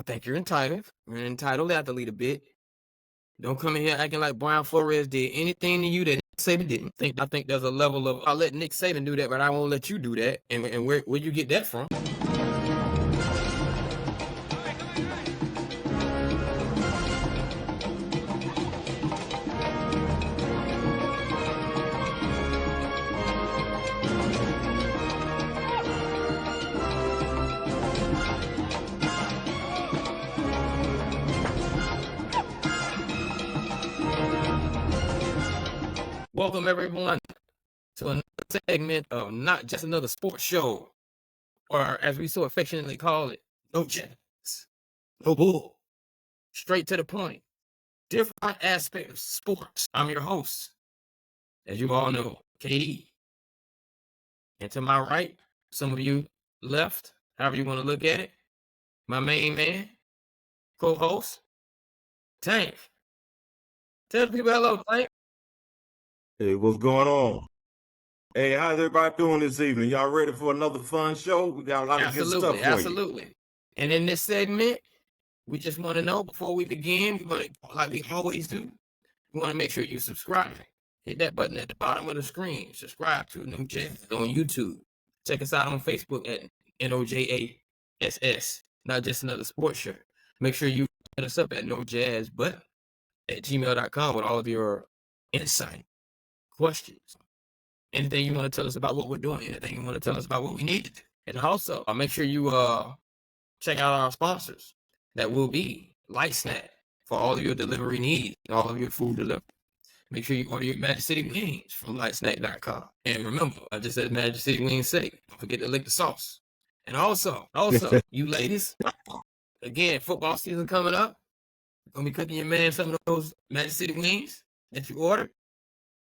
I think you're entitled. You're an entitled athlete a bit. Don't come in here acting like Brian Flores did anything to you that Nick Saban didn't. I think there's a level of, I'll let Nick Saban do that, but I won't let you do that. And where you get that from? Welcome everyone to another segment of Not Just Another Sports Show, or as we so affectionately call it, no jazz, no bull, straight to the point, different aspects of sports. I'm your host, as you all know, KD. And to my right, some of you left, however you want to look at it, my main man, co-host, Tank. Tell the people hello, Tank. Hey, what's going on? Hey, how's everybody doing this evening? Y'all ready for another fun show? We got a lot of good stuff for you. Absolutely. And in this segment, we just want to know before we begin, like we always do, we want to make sure you subscribe. Hit that button at the bottom of the screen. Subscribe to No Jazz on YouTube. Check us out on Facebook at NOJASS, Not Just Another Sports Show. Make sure you hit us up at nojazzbut@gmail.com with all of your insight, questions, anything you want to tell us about what we're doing, anything you want to tell us about what we need to do. And also, make sure you check out our sponsors. That will be Light Snack for all of your delivery needs, all of your food delivery. Make sure you order your Magic City Wings from lightsnack.com. And remember, I just said Magic City Wings sake. Don't forget to lick the sauce. And also, you ladies, again, football season coming up. We're going to be cooking your man some of those Magic City Wings that you ordered.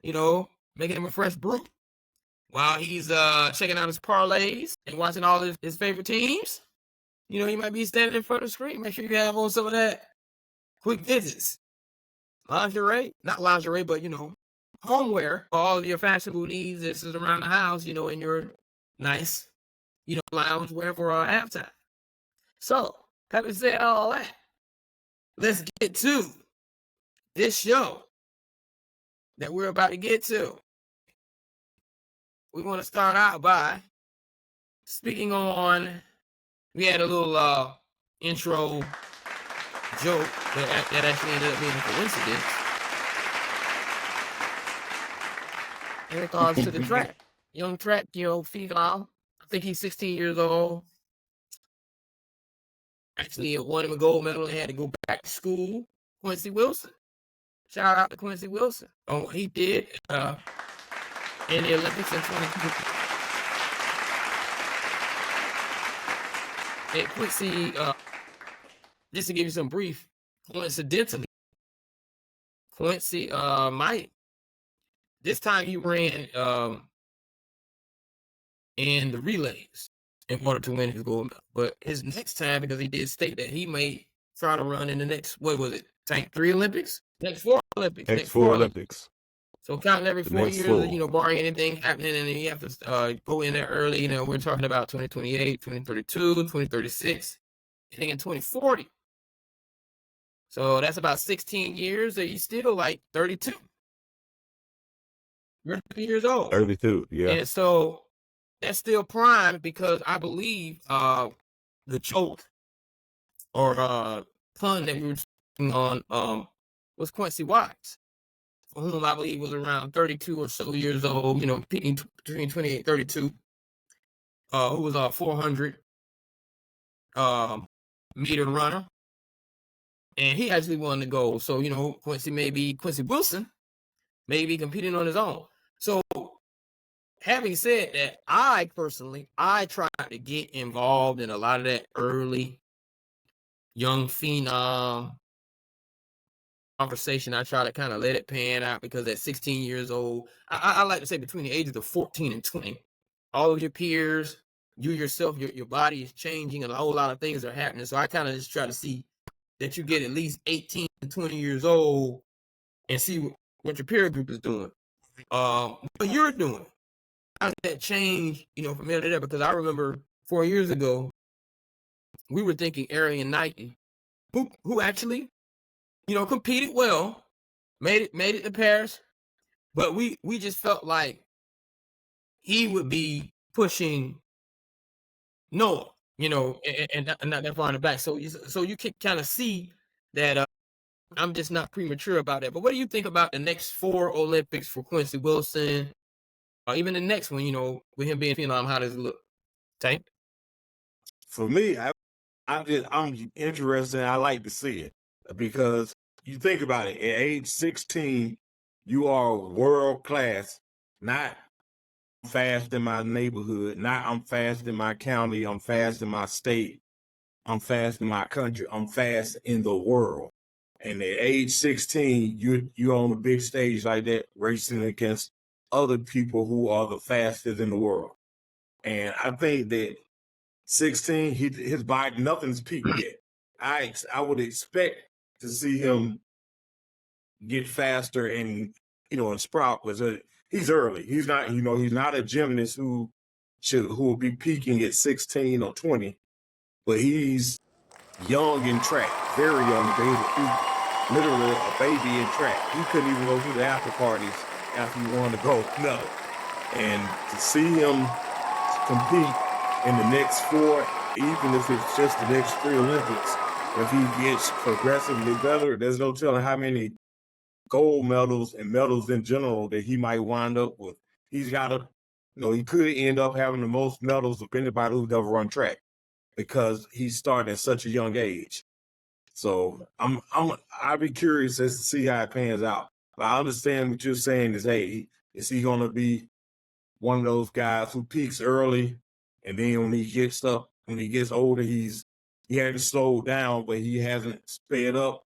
You know, making him a fresh brew while he's checking out his parlays and watching all his favorite teams. You know, he might be standing in front of the screen. Make sure you have on some of that quick visits. Lingerie, not lingerie, but, you know, homeware for all of your fashionable needs. This is around the house, you know, in your nice, you know, lounge wear for halftime. So, having said all that, let's get to this show that we're about to get to. We want to start out by speaking on, we had a little intro joke that actually ended up being a coincidence in regards to the track. Young track, you know, female. I think he's 16 years old. Actually, won him a gold medal and had to go back to school. Quincy Wilson. Shout out to Quincy Wilson on what he did in the Olympics in 2020. And Quincy, just to give you some brief, coincidentally, Quincy might, this time he ran in the relays in order to win his gold medal. But his next time, because he did state that he may try to run in the next, what was it, Tank 3 Olympics? Next 4 Olympics. Next four Olympics. So counting every 4 years, you know, barring anything happening, and then you have to go in there early. You know, we're talking about 2028, 2032, 2036, and then in 2040. So that's about 16 years. And he's still like 32. You're 30 years old. 32, yeah. And so that's still prime because I believe the joke or pun that we were speaking on was Quincy Wise, whom I believe was around 32 or so years old, you know, peaking between 28 and 32, who was a 400 meter runner. And he actually won the gold. So, you know, Quincy Wilson may be competing on his own. So, having said that, I try to get involved in a lot of that early young phenom conversation. I try to kind of let it pan out because at 16 years old, I like to say between the ages of 14 and 20, all of your peers, you yourself, your body is changing and a whole lot of things are happening. So I kind of just try to see that you get at least 18 to 20 years old and see what your peer group is doing. What you're doing. How did that change, you know, from here to there? Because I remember 4 years ago, we were thinking Arian Nike who actually, competed well, made it to Paris, but we just felt like he would be pushing Noah, and not that far in the back. So you can kind of see that I'm just not premature about that. But what do you think about the next 4 Olympics for Quincy Wilson, or even the next one? With him being phenom, how does it look? Tank? For me, I'm interested. I like to see it because you think about it. At age 16, you are world class. Not fast in my neighborhood. Not I'm fast in my county. I'm fast in my state. I'm fast in my country. I'm fast in the world. And at age 16, you're on a big stage like that, racing against other people who are the fastest in the world. And I think that 16, his body, nothing's peaked yet. I would expect to see him get faster and sprout because he's early. He's not, he's not a gymnast who will be peaking at 16 or 20, but he's young in track, very young. He's literally a baby in track. He couldn't even go through the after parties after he wanted to go. No. And to see him compete in the next 4, even if it's just the next 3 Olympics, if he gets progressively better, there's no telling how many gold medals and medals in general that he might wind up with. He's got he could end up having the most medals of anybody who's ever run track because he started at such a young age. So I'd be curious as to see how it pans out. But I understand what you're saying is, hey, is he going to be one of those guys who peaks early, and then when he gets older, he hasn't slowed down, but he hasn't sped up,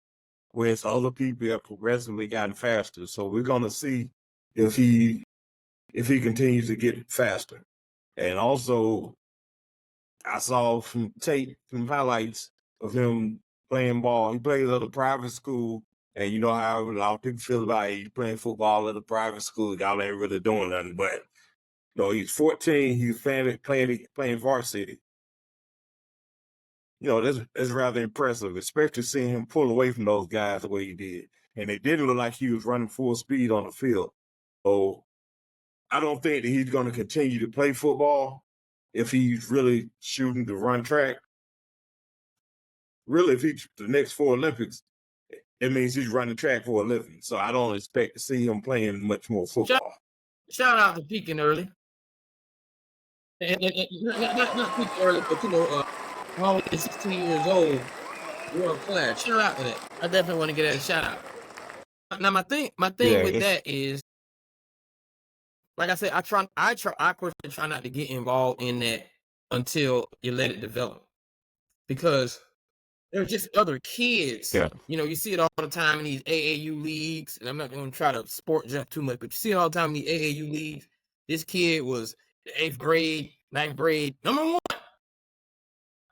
whereas other people have progressively gotten faster. So we're going to see if he continues to get faster. And also, I saw some tape, some highlights of him playing ball. He plays at a private school, and you know how a lot of people feel about it. He's playing football at a private school. Y'all ain't really doing nothing, but he's 14. He's playing varsity. That's rather impressive, especially seeing him pull away from those guys the way he did. And it didn't look like he was running full speed on the field. So I don't think that he's going to continue to play football if he's really shooting to run track. Really, if he's the next 4 Olympics, it means he's running track for a living. So I don't expect to see him playing much more football. Shout out to peaking early. And not peaking early, but always 16 years old, world class. Shout out to that. I definitely want to get that shout out. Now my thing with that is, like I said, I personally try not to get involved in that until you let it develop, because there's just other kids. Yeah. You see it all the time in these AAU leagues, and I'm not going to try to sport jump too much, but you see it all the time in these AAU leagues. This kid was the 8th grade, 9th grade, number 1.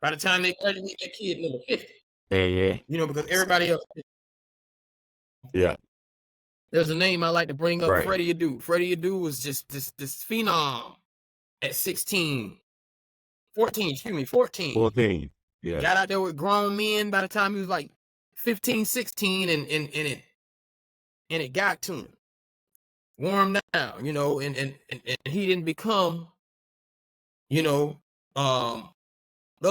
By the time they graduate, that kid number 50. Yeah. Because everybody else. Yeah. There's a name I like to bring up, Right. Freddie Adu. Freddie Adu was just this phenom at 16. 14. 14. Yeah. Got out there with grown men by the time he was like 15, 16, and it got to him. Wore him down, and he didn't become, the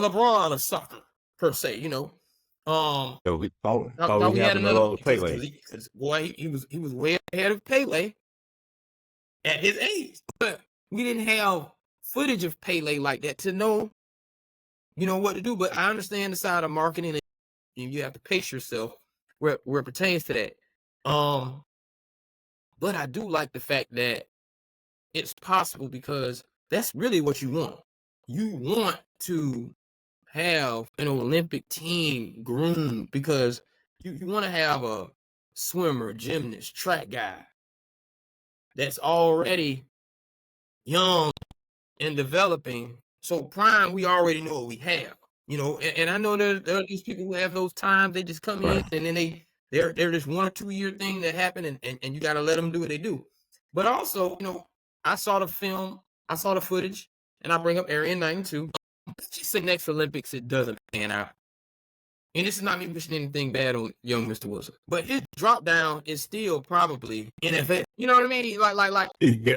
LeBron of soccer, per se, So we thought we had another Pele. because boy, he was way ahead of Pele at his age. But we didn't have footage of Pele like that to know, what to do. But I understand the side of marketing, and you have to pace yourself where it pertains to that. But I do like the fact that it's possible, because that's really what you want. You want to have an Olympic team groomed, because you want to have a swimmer, gymnast, track guy that's already young and developing. So prime, we already know what we have, and I know there are these people who have those times. They just come in, and then they're this 1 or 2 year thing that happened, and you got to let them do what they do. But also, I saw the film, I saw the footage, and I bring up Area 92. Just the next Olympics, it doesn't pan out. and this is not me wishing anything bad on young Mr. Wilson, but his drop down is still probably NFL. You know what I mean? Like Yeah.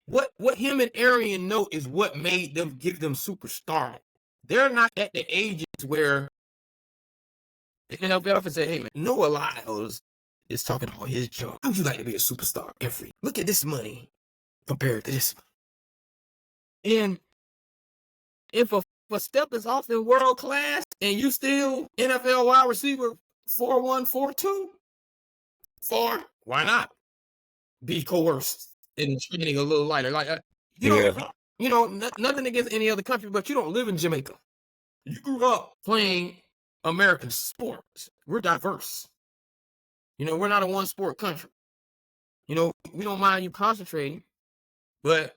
what him and Arian know is what made them give them superstar. They're not at the ages where the NFL often say, "Hey man, Noah Lyles is talking about his job. How would you like to be a superstar? Look at this money compared to this money." And if a step is off in world class and you still NFL wide receiver 4-1, 4-2, why not be coerced in training a little lighter? Like nothing against any other country, but you don't live in Jamaica. You grew up playing American sports. We're diverse. We're not a one sport country. We don't mind you concentrating, but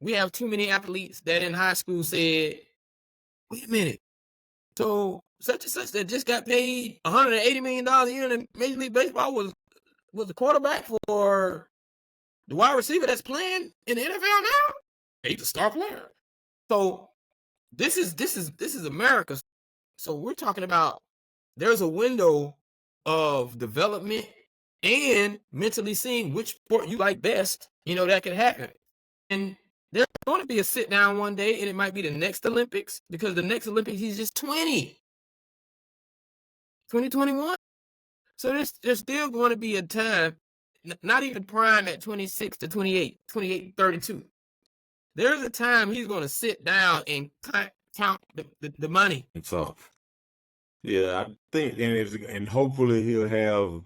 we have too many athletes that in high school said, wait a minute, so such and such that just got paid $180 million a year in Major League Baseball was the quarterback for the wide receiver that's playing in the NFL now? He's a star player. So this is America. So we're talking about there's a window of development and mentally seeing which sport you like best, that can happen. And there's going to be a sit down one day, and it might be the next Olympics, because the next Olympics, he's just 2021. So there's still going to be a time, not even prime at 26 to 28, 32. There's a time he's going to sit down and count the money. So, yeah, I think, and hopefully he'll have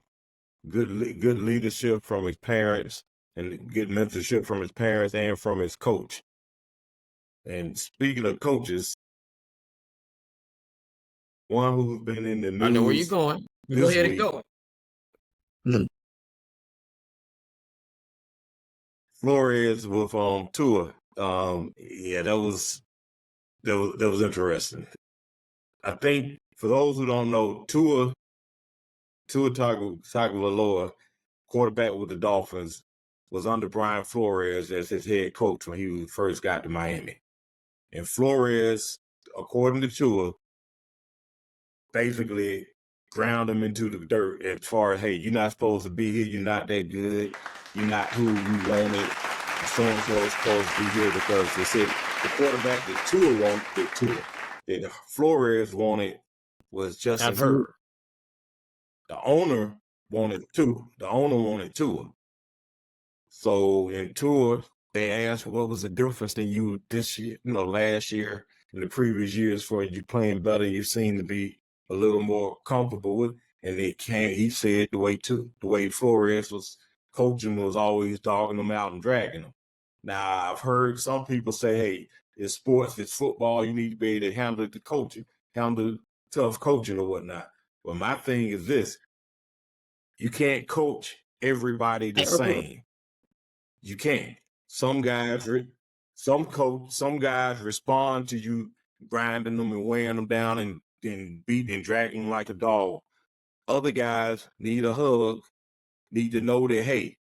good leadership from his parents and good mentorship from his parents and from his coach. And speaking of coaches, one who's been in the news. I know where you're going. Go ahead and go. Flores with Tua. Yeah, that was interesting. I think for those who don't know, Tua Tagovailoa, quarterback with the Dolphins, was under Brian Flores as his head coach when he first got to Miami. And Flores, according to Tua, basically ground him into the dirt as far as, hey, you're not supposed to be here. You're not that good. You're not who you wanted. So-and-so is supposed to be here, because they said the quarterback that Tua wanted, that Flores wanted, was Justin Herbert. The owner wanted Tua. So in Tua, they asked what was the difference in you this year, last year and the previous years for you playing better. You seem to be a little more comfortable with. And he said the way Flores was coaching was always dogging them out and dragging them. Now, I've heard some people say, hey, it's sports, it's football, you need to be able to handle tough coaching or whatnot. But my thing is this: you can't coach everybody the same. You can't. Some guys respond to you grinding them and wearing them down and beating and dragging them like a dog. Other guys need a hug, need to know that, hey,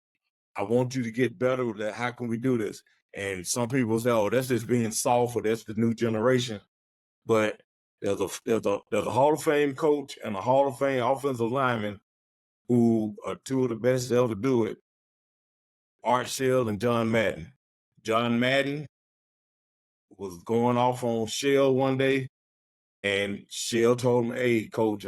I want you to get better with that. How can we do this? And some people say, oh, that's just being soft, or that's the new generation. But there's a Hall of Fame coach and a Hall of Fame offensive lineman who are two of the best ever to do it: Art Shell and John Madden. John Madden was going off on Shell one day, and Shell told him, hey, coach,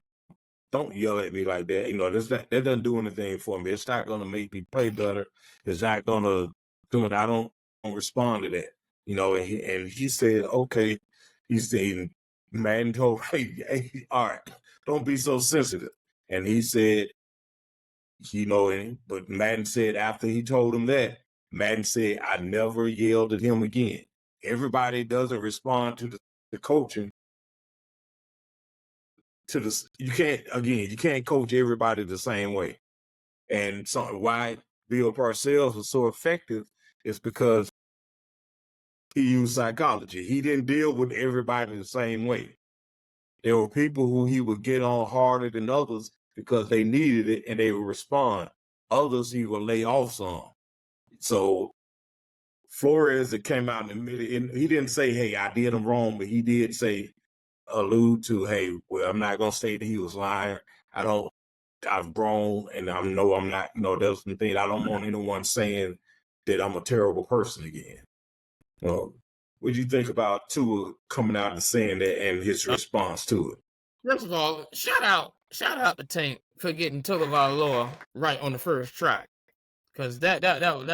don't yell at me like that. That doesn't do anything for me. It's not going to make me play better. It's not going to do it. I don't respond to that. And he said, okay. He said, Madden told, hey, all right, don't be so sensitive. And he said, but Madden said after he told him that, Madden said, I never yelled at him again. Everybody doesn't respond to the coaching. You can't coach everybody the same way. And why Bill Parcells was so effective is because he used psychology. He didn't deal with everybody the same way. There were people who he would get on harder than others because they needed it and they would respond. Others he would lay off some. So Flores that came out in the middle, and he didn't say, hey, I did him wrong, but he did say, allude to, hey, well, I'm not gonna say that he was lying. I've grown, and I know I'm not. There's some things I don't want anyone saying that I'm a terrible person again. What do you think about Tua coming out and saying that and his response to it? First of all, shout out to Tank for getting Tagovailoa right on the first track, because that's awesome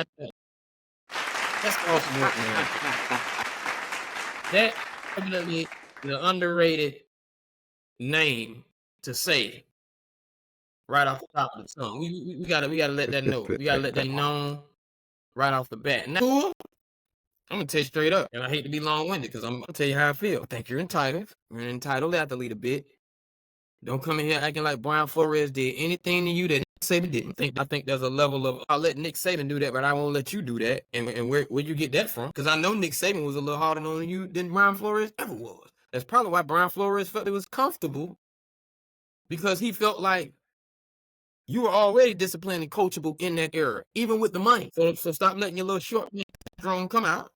work, man. That definitely the underrated name to say right off the top of the song. We gotta let that know. We gotta let that known right off the bat. Now, I'm gonna tell you straight up, and I hate to be long-winded because I'm gonna tell you how I feel. I think you're entitled. You're an entitled athlete a bit. Don't come in here acting like Brian Flores did anything to you that Nick Saban didn't. I think there's a level of, I'll let Nick Saban do that, but I won't let you do that. And where you get that from? Because I know Nick Saban was a little harder on you than Brian Flores ever was. That's probably why Brian Flores felt it was comfortable, because he felt like you were already disciplined and coachable in that era, even with the money. So stop letting your little short drone come out.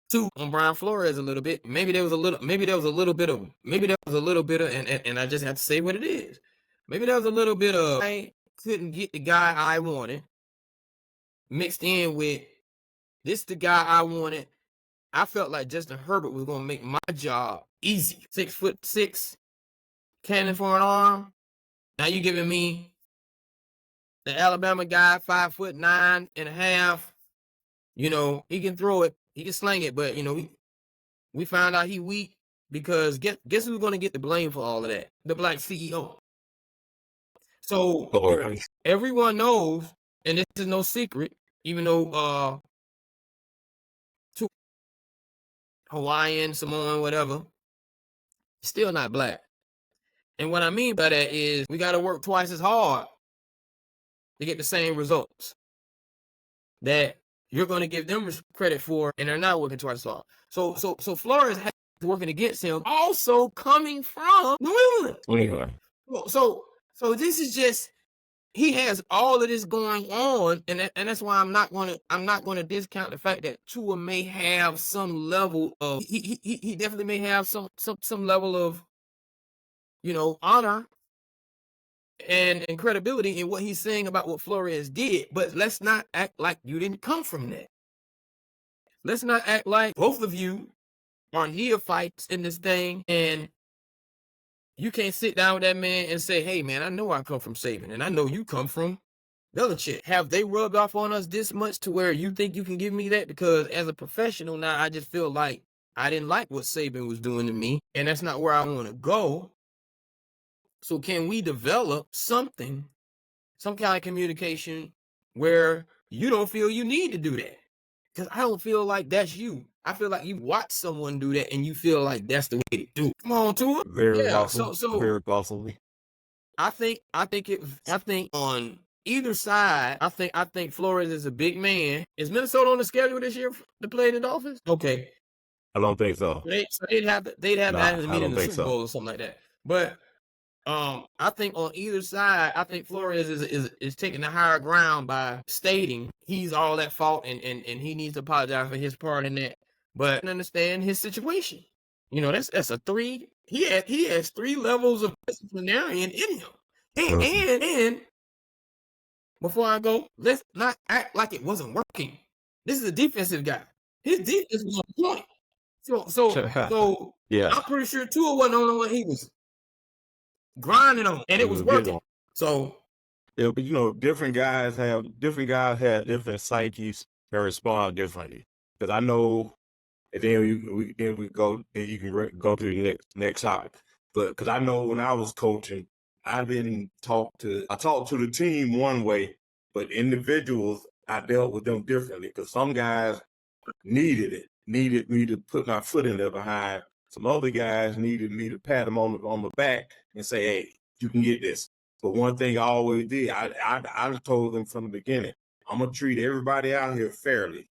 Two, on Brian Flores a little bit. Maybe there was a little bit of, and I just have to say what it is. Maybe there was a little bit of, I couldn't get the guy I wanted, mixed in with this the guy I wanted. I felt like Justin Herbert was gonna make my job easy. 6'6", cannon for an arm. Now you giving me the Alabama guy, 5'9.5". He can throw it, he can sling it, but we found out he weak because guess who's gonna get the blame for all of that? The black CEO. So everyone knows, and this is no secret, even though Hawaiian, Samoan, whatever, still not black. And what I mean by that is we got to work twice as hard to get the same results that you're going to give them credit for, and they're not working twice as hard. So Flores has working against him, also coming from New England. So this is just, he has all of this going on, and that's why I'm not going to discount the fact that Tua may have some level of, he definitely may have some level of honor and credibility in what he's saying about what Flores did. But let's not act like you didn't come from that. Let's not act like both of you are neophytes in this thing, and you can't sit down with that man and say, hey man, I know I come from Saban, and I know you come from Belichick. Have they rubbed off on us this much to where you think you can give me that? Because as a professional now, I just feel like I didn't like what Saban was doing to me, and that's not where I want to go. So can we develop something, some kind of communication where you don't feel you need to do that? Because I don't feel like that's you. I feel like you watch someone do that and you feel like that's the way to do it. Come on, Tua. Very awesome. Very awesome. I think on either side, I think Flores is a big man. Is Minnesota on the schedule this year to play the Dolphins? Okay. I don't think so. They'd have to actually meet in the Super Bowl or something like that. But I think on either side, I think Flores is taking the higher ground by stating he's all at fault and he needs to apologize for his part in that. But understand his situation. That's a 3. He has 3 levels of disciplinarian in him. And before I go, let's not act like it wasn't working. This is a defensive guy. His defense was on point. So yeah, I'm pretty sure Tua wasn't on what he was grinding on, and it was working. So yeah, but different guys have different psyches that respond differently. Because I know, and then we go, and you can go to the next topic. But because I know when I was coaching, I talked to the team one way, but individuals I dealt with them differently. Because some guys needed me to put my foot in their behind. Some other guys needed me to pat them on the back and say, hey, you can get this. But one thing I always did, I told them from the beginning, I'm going to treat everybody out here fairly,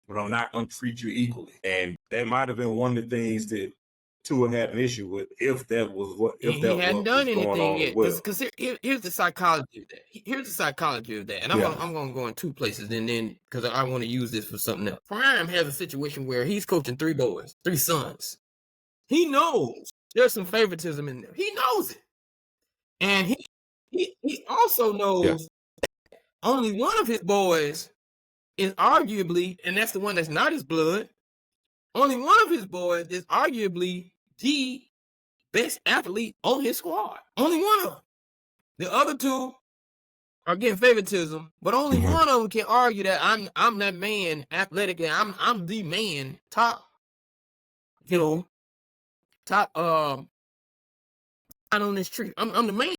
but I'm not going to treat you equally. And that might have been one of the things that Tua had an issue with, if that was what, if that hadn't was done going anything on yet. as well. Because here's the psychology of that. Here's the psychology of that. And I'm going to go in 2 places, and then because I want to use this for something else. Prime has a situation where he's coaching 3 boys, 3 sons. He knows there's some favoritism in there. He knows it. And he also knows only one of his boys is arguably, and that's the one that's not his blood, only one of his boys is arguably the best athlete on his squad. Only one of them. The other two are getting favoritism, but only one of them can argue that I'm that man athletic, and I'm the man, top on this tree. I'm the man,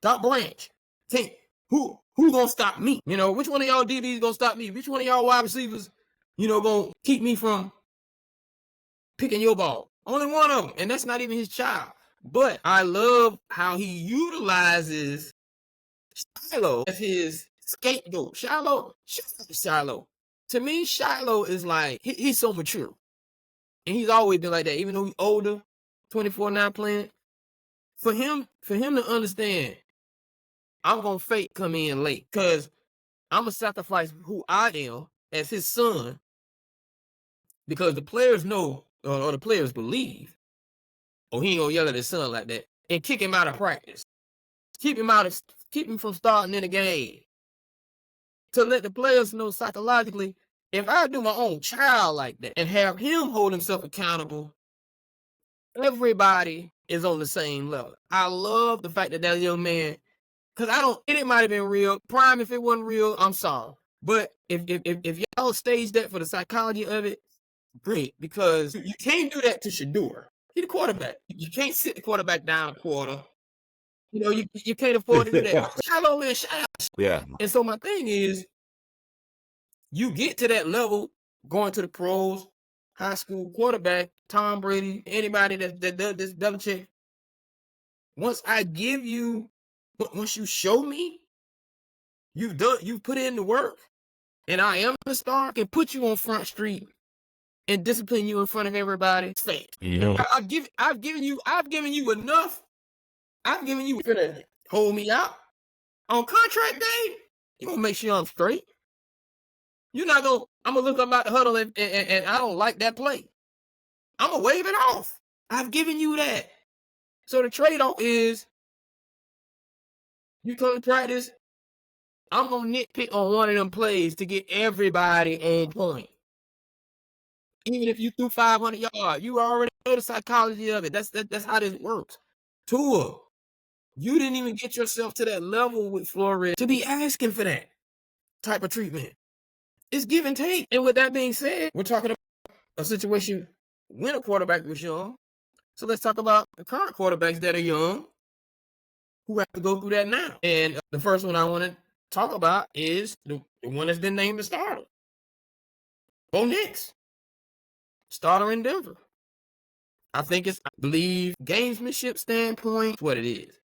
top branch. Who gonna stop me? Which one of y'all DBs gonna stop me? Which one of y'all wide receivers, gonna keep me from picking your ball? Only one of them, and that's not even his child. But I love how he utilizes Shiloh as his scapegoat. Shiloh. To me, Shiloh is like, he's so mature. And he's always been like that, even though he's older, 24-9 playing. For him to understand, I'm going to fake come in late because I'm going to sacrifice who I am as his son because the players know, or the players believe, he ain't going to yell at his son like that, and kick him out of practice. Keep him from starting in the game. To let the players know psychologically, if I do my own child like that and have him hold himself accountable, everybody is on the same level. I love the fact that young man, because it might have been real. Prime, if it wasn't real, I'm sorry. But if y'all stage that for the psychology of it, great, because you can't do that to Shador. He's the quarterback. You can't sit the quarterback down a quarter. You can't afford to do that. Shiloh and Shiloh. Yeah. And so my thing is, you get to that level going to the pros, high school quarterback, Tom Brady, anybody that does this Belichick. Once you show me, you've put in the work, and I am the star, can put you on Front Street and discipline you in front of everybody. I've given you enough. I've given you to hold me out. On contract day, you're gonna make sure I'm straight. I'm gonna look up at the huddle and I don't like that play. I'm gonna wave it off. I've given you that. So the trade-off is, you come to practice, I'm gonna nitpick on one of them plays to get everybody on point. Even if you threw 500 yards, you already know the psychology of it. That's how this works. Tua, you didn't even get yourself to that level with Flores to be asking for that type of treatment. It's give and take. And with that being said, we're talking about a situation when a quarterback was young. So let's talk about the current quarterbacks that are young who have to go through that now. And the first one I want to talk about is the one that's been named the starter. Bo Nix, starter in Denver. I believe, gamesmanship standpoint, what it is.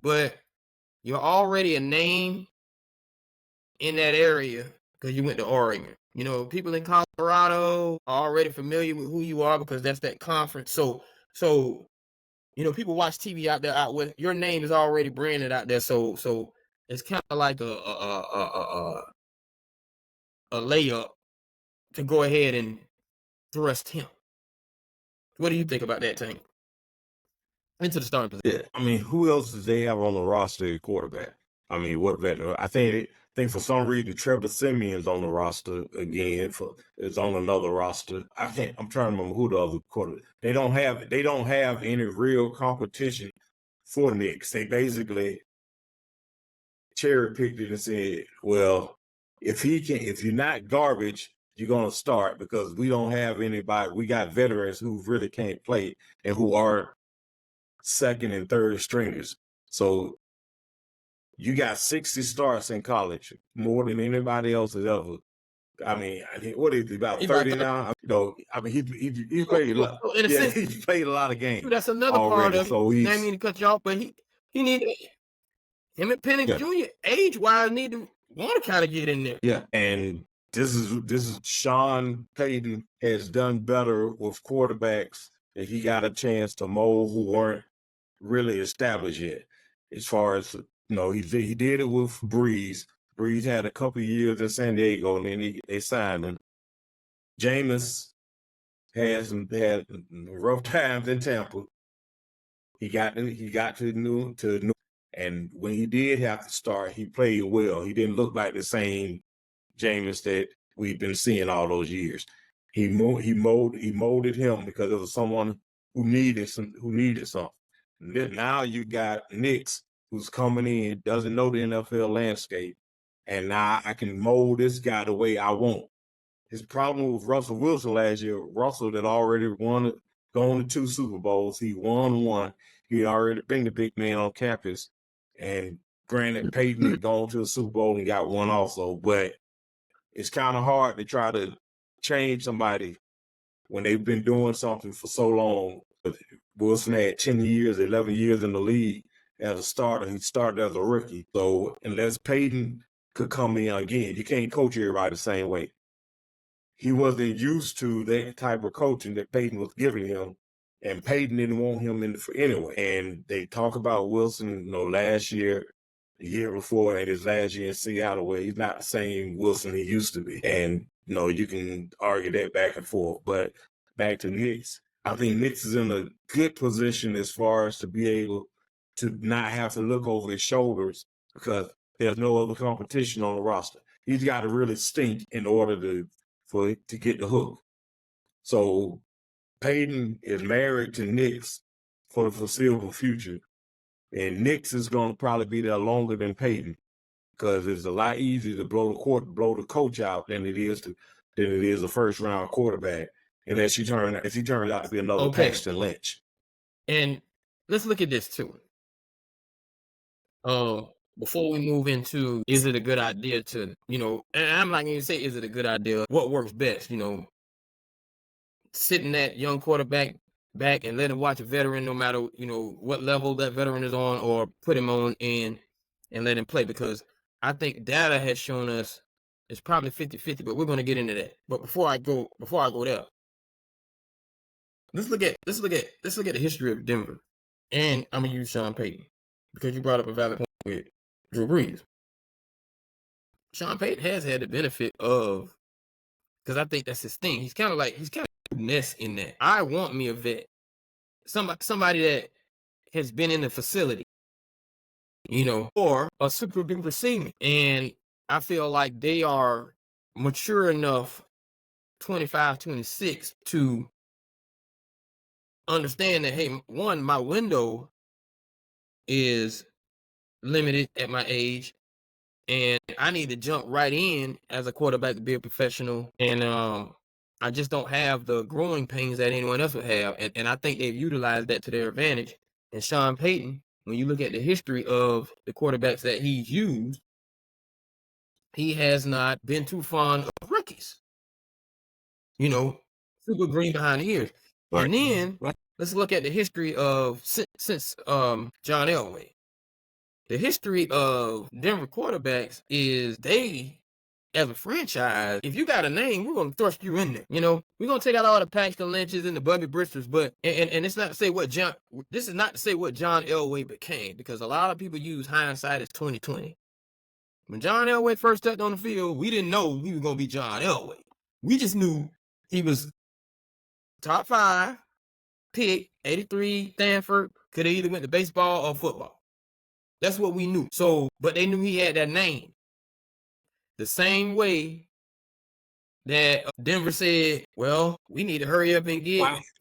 But you're already a name in that area because you went to Oregon. People in Colorado are already familiar with who you are because that's that conference. So people watch TV out there with your name is already branded out there. So it's kind of like a layup to go ahead and thrust him. What do you think about that, Tank? Into the starting position. Yeah. I mean, who else does they have on the roster at quarterback? I mean, what veteran? I think for some reason Trevor Simeon's on the roster again. It's on another roster. I'm trying to remember who the other quarterback. They don't have any real competition for Nix. They basically cherry picked it and said, well, if you're not garbage, you're gonna start because we don't have anybody. We got veterans who really can't play and who are second and third stringers. So you got 60 starts in college, more than anybody else has ever. I mean, what is he, about 30 now? I mean, he played a lot. Yeah, he played a lot of games. That's another already, part of it. So I didn't mean to cut you off, but he need him and Penix Jr. age-wise need to want to kind of get in there. Yeah, and this is Sean Payton has done better with quarterbacks that he got a chance to mold who weren't really established yet. As far as he did it with Breeze. Breeze had a couple of years in San Diego, and then they signed him. Jameis had rough times in Tampa. He got to New, and when he did have to start, he played well. He didn't look like the same Jameis that we've been seeing all those years. He molded him because it was someone who needed something. Now you got Knicks who's coming in, doesn't know the NFL landscape, and now I can mold this guy the way I want. His problem with Russell Wilson last year, Russell had already gone to 2 Super Bowls. He won one. He already been the big man on campus. And granted, Peyton had gone to a Super Bowl and got one also, but it's kind of hard to try to change somebody when they've been doing something for so long. Wilson had 10 years, 11 years in the league as a starter. He started as a rookie. So unless Peyton could come in again, you can't coach everybody the same way. He wasn't used to that type of coaching that Peyton was giving him, and Peyton didn't want him in for anyway. And they talk about Wilson, last year, the year before, and his last year in Seattle, where he's not the same Wilson he used to be. And you can argue that back and forth. But back to Knicks, I think Knicks is in a good position as far as to be able to not have to look over his shoulders because there's no other competition on the roster. He's got to really stink in order to get the hook. So Peyton is married to Knicks for the foreseeable future, and Knicks is going to probably be there longer than Peyton because it's a lot easier to blow the coach out than it is a first round quarterback. And if he turns out to be another Paxton Lynch. And let's look at this too. Before we move into, is it a good idea to, and I'm not going to say, is it a good idea? What works best, sitting that young quarterback back and let him watch a veteran, no matter, what level that veteran is on, or put him on and let him play, because I think data has shown us it's probably 50-50, but we're going to get into that. But before I go there, let's look at the history of Denver. And I'm going to use Sean Payton because you brought up a valid point with Drew Brees. Sean Payton has had the benefit of, because I think that's his thing. He's kind of Ness in that. I want me a vet, somebody that has been in the facility, or a super duper senior. And I feel like they are mature enough, 25, 26, to understand that, hey, one, my window is limited at my age, and I need to jump right in as a quarterback to be a professional. And I just don't have the growing pains that anyone else would have. And I think they've utilized that to their advantage. And Sean Payton, when you look at the history of the quarterbacks that he's used, he has not been too fond of rookies. Super green behind the ears. Right. And then let's look at the history of since John Elway. The history of Denver quarterbacks is they, as a franchise, if you got a name, we're going to thrust you in there. We're going to take out all the Paxton Lynches and the Bubby Bristols, but, and it's not to say this is not to say what John Elway became, because a lot of people use hindsight as 2020. When John Elway first stepped on the field, we didn't know he was going to be John Elway. We just knew he was top 5 pick, 83 Stanford, could have either went to baseball or football. That's what we knew. So, but they knew he had that name. The same way that Denver said, well, we need to hurry up and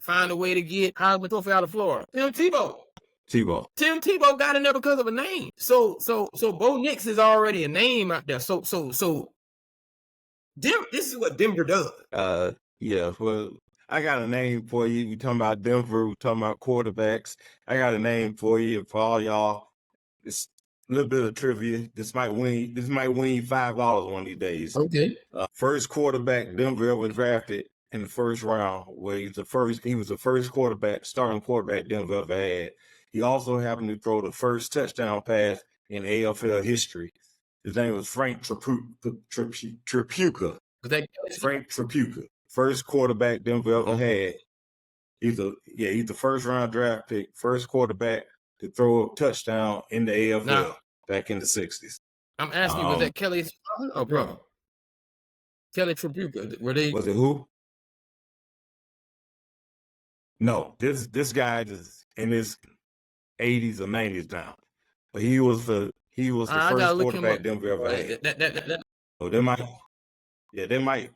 find a way to get Heisman Trophy out of Florida. Tim Tebow got in there because of a name. So Bo Nix is already a name out there. So Denver, this is what Denver does. Yeah, well, I got a name for you. We talking about Denver, we talking about quarterbacks. I got a name for you for all y'all. It's a little bit of trivia. This might win you $5 one of these days. Okay. First quarterback Denver ever drafted in the first round, where he was the first starting quarterback Denver ever had. He also happened to throw the first touchdown pass in AFL history. His name was Frank Tripucka. Frank Tripucka, first quarterback Denver ever had. He's the first round draft pick, first quarterback to throw a touchdown in the AFL back in the 60s. I'm asking, was that Kelly's father or brother? Kelly Tripucka, were they? Was it who? No, this guy is in his 80s or 90s now. But he was the I gotta first look him quarterback up. Denver ever had. That. So they might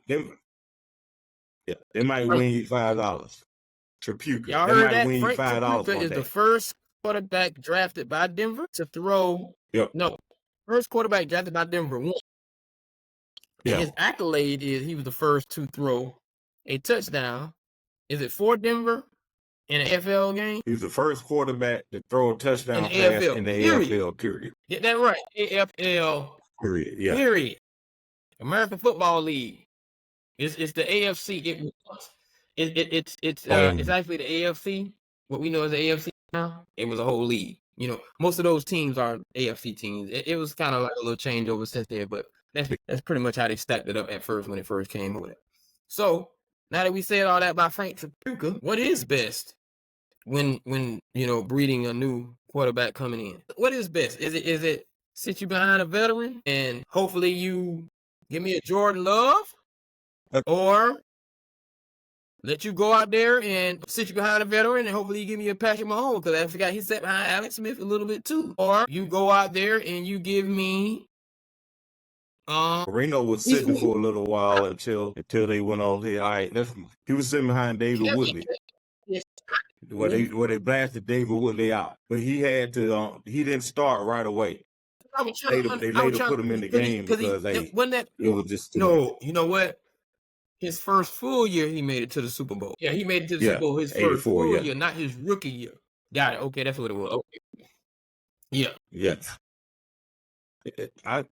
win you $5. Tripucka. Y'all They heard might that? win you Frank $5 Tripucka one is the day. first quarterback drafted by Denver to throw. Yep. No, first quarterback drafted by Denver. And Yeah. his accolade is he was the first to throw a touchdown. Is it for Denver in an NFL game? He was the first quarterback to throw a touchdown In the pass AFL, in the period. AFL, period. Get that right. AFL, Period. Yeah. period. American Football League. It's the AFC. It's actually the AFC. What we know as the AFC now. It was a whole league. You know, most of those teams are AFC teams. It was kind of like a little changeover since there, but that's pretty much how they stacked it up at first when it first came with it. So now that we said all that about Frank Tripucka, what is best when you know breeding a new quarterback coming in? What is best? Is it sit you behind a veteran and hopefully you give me a Jordan Love, or let you go out there and sit you behind a veteran and hopefully you give me a Patrick Mahomes, because I forgot he sat behind Alex Smith a little bit too. Or you go out there and you give me Marino was sitting for a little while until they went on there. All right, he was sitting behind David Woodley. Where they blasted David Woodley out. But he had to he didn't start right away. They later put him in the game because it was just no, you know what? His first full year, he made it to the Super Bowl. Yeah, he made it to the Super Bowl his first full year, not his rookie year. Got it. Okay, that's what it was. Okay. Yeah. Yeah. I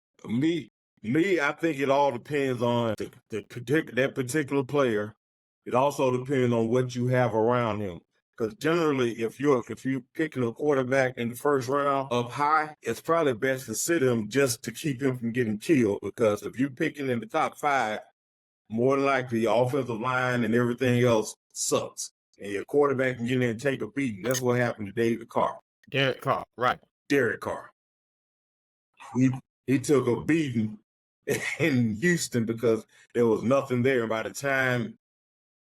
think it all depends on that particular player. It also depends on what you have around him. Because generally, if you're picking a quarterback in the first round up high, it's probably best to sit him just to keep him from getting killed. Because if you're picking in the top 5, more than likely your offensive line and everything else sucks, and your quarterback can get in and take a beating. That's what happened to Derek Carr. Right. Derek Carr. He took a beating in Houston because there was nothing there. And by the time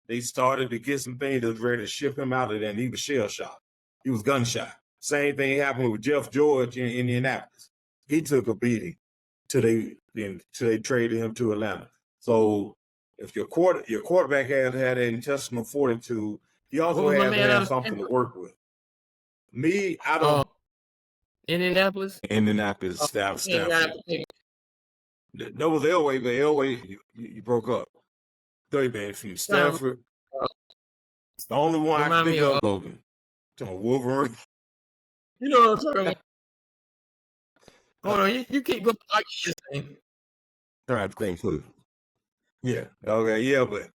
they started to get some things that was ready to ship him out of there, and he was shell-shocked. He was gunshot. Same thing happened with Jeff George in Indianapolis. He took a beating till they traded him to Atlanta. So if your quarterback has had an intestinal fortitude, he also has to have something to work with. Me, I don't. Indianapolis, Stanford. That was Elway, but Elway, you broke up. Man, from Stanford. The only one I can think of, Logan. Wolverine. You know what I'm talking about. Hold on, you keep going. Trying to think too. Yeah. Okay. Yeah, but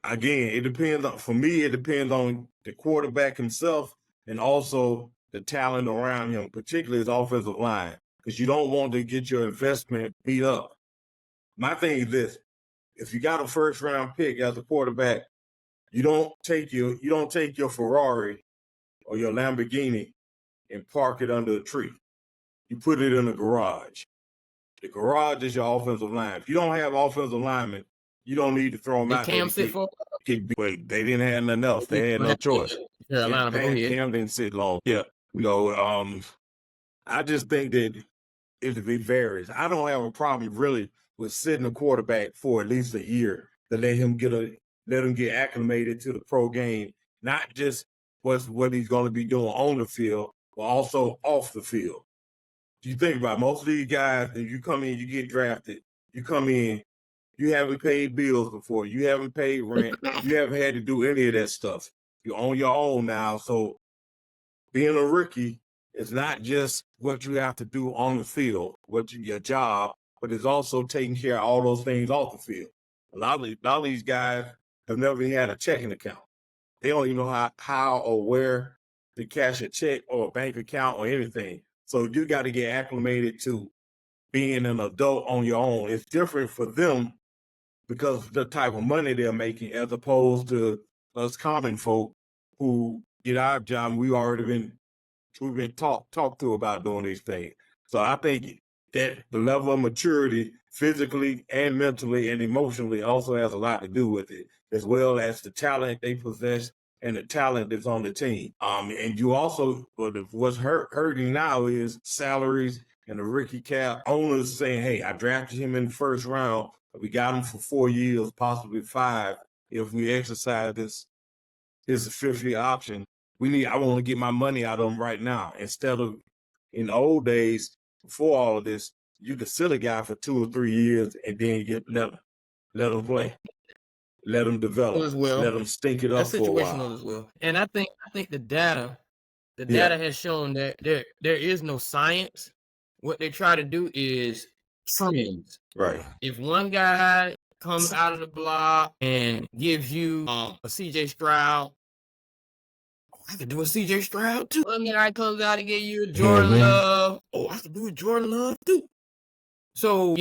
again, it depends on. For me, it depends on the quarterback himself and also the talent around him, particularly his offensive line, because you don't want to get your investment beat up. My thing is this: if you got a first round pick as a quarterback, you don't take your Ferrari or your Lamborghini and park it under a tree. You put it in a garage. The garage is your offensive line. If you don't have offensive linemen, you don't need to throw them out there. Wait, they didn't have nothing else. They had no choice. Cam didn't sit long. Yeah. I just think that it varies. I don't have a problem really with sitting a quarterback for at least a year to let him get acclimated to the pro game, not just what he's going to be doing on the field, but also off the field. You think about it, most of these guys, if you come in, you get drafted, you come in, you haven't paid bills before, you haven't paid rent, you haven't had to do any of that stuff. You're on your own now. So being a rookie is not just what you have to do on the field, your job, but it's also taking care of all those things off the field. A lot of these guys have never even had a checking account. They don't even know how or where to cash a check or a bank account or anything. So you got to get acclimated to being an adult on your own. It's different for them because of the type of money they're making as opposed to us common folk who get our job and we've been talked to about doing these things. So I think that the level of maturity physically and mentally and emotionally also has a lot to do with it, as well as the talent they possess and the talent that's on the team. And you also, but what's hurting now is salaries and the rookie cap. Owners saying, "Hey, I drafted him in the first round. We got him for 4 years, possibly 5. If we exercise his fifth year option, I want to get my money out of him right now." Instead of in the old days, before all of this, you could sit a guy for 2 or 3 years and then let him play, let him develop, as well. let him stink it up That's for a while. situational as well. And I think the data Yeah. has shown that there is no science. What they try to do is trends. Right. If one guy comes out of the block and gives you a CJ Stroud, I could do a CJ Stroud too. One guy comes out and give you a Jordan Love. Oh, I could do a Jordan Love too. So,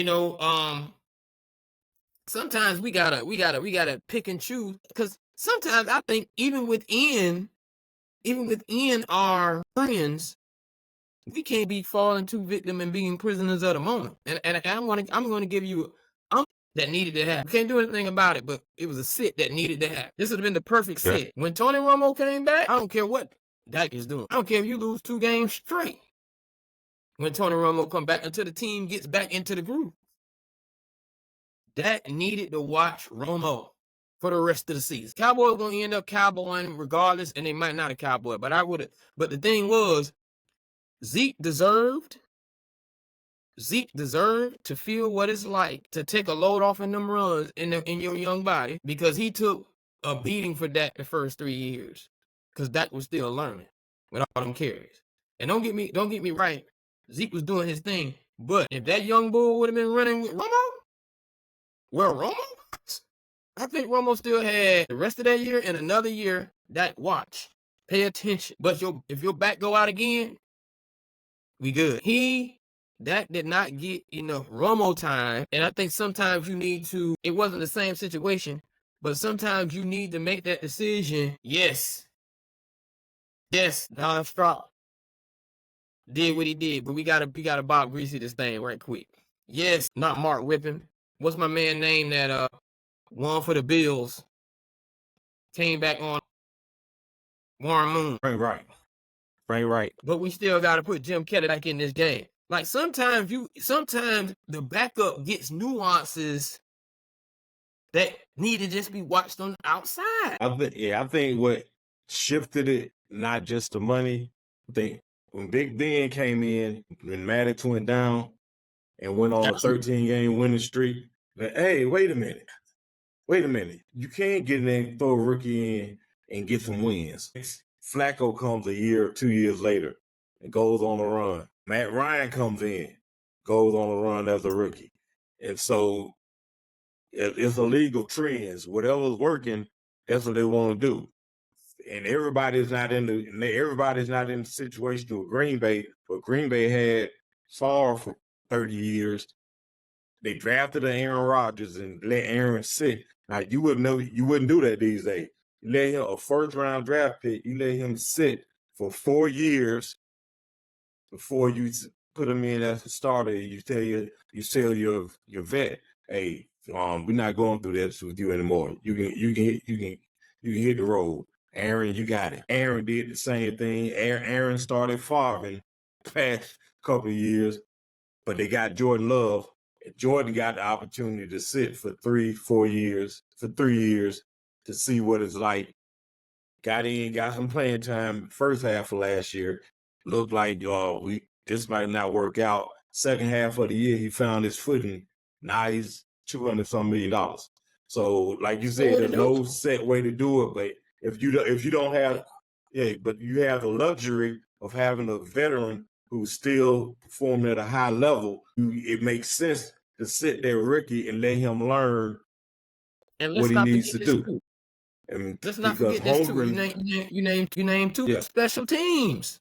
sometimes we gotta pick and choose, because sometimes I think even within our friends, we can't be falling too victim and being prisoners of the moment. And I'm gonna give you that needed to happen. Can't do anything about it, but it was a sit that needed to happen. This would have been the perfect sit. When Tony Romo came back, I don't care what Dak is doing. I don't care if you lose 2 games straight. When Tony Romo come back, until the team gets back into the groove, Dak needed to watch Romo for the rest of the season. Cowboys gonna end up cowboying regardless, and they might not have cowboy, but I would have. But the thing was, Zeke deserved to feel what it's like to take a load off in them runs in your young body, because he took a beating for Dak the first 3 years, because Dak was still learning with all them carries. And don't get me right, Zeke was doing his thing, but if that young bull would have been running with Romo, well, Romo, I think Romo still had the rest of that year and another year. That watch, pay attention. But if your back go out again, we good. That did not get enough Romo time, and I think sometimes you need to. It wasn't the same situation, but sometimes you need to make that decision. Yes, Don Stroud did what he did, but we gotta Bob Greasy this thing right quick. Yes, not Mark Whippen. What's my man name that won for the Bills? Came back on Warren Moon. Right. But we still got to put Jim Kelly back in this game. Like sometimes the backup gets nuances that need to just be watched on the outside. I think what shifted it, not just the money. I think when Big Ben came in, when Maddox went down and went on a 13-game winning streak, hey, wait a minute. You can't get in there and throw a rookie in and get some wins. Flacco comes a year or 2 years later and goes on a run. Matt Ryan comes in, goes on a run as a rookie. And so it's a league of trends. Whatever's working, that's what they want to do. And everybody's not in the situation with Green Bay, but Green Bay had Favre for 30 years. They drafted an Aaron Rodgers and let Aaron sit. Now you wouldn't do that these days. You let him, a first round draft pick, you let him sit for 4 years before you put him in as a starter. You tell your vet, hey, we're not going through this with you anymore. You can hit the road. Aaron, you got it. Aaron did the same thing. Aaron started Favre in the past couple of years, but they got Jordan Love. Jordan got the opportunity to sit for 3 years to see what it's like. Got some playing time first half of last year. Looked like this might not work out. Second half of the year, he found his footing. Now he's $200-some million. So, like you said, there's no set way to do it. But if you don't have, but you have the luxury of having a veteran who's still performing at a high level, it makes sense to sit there rookie and let him learn what he needs to do. And let's not forget this too. You name 2 special teams.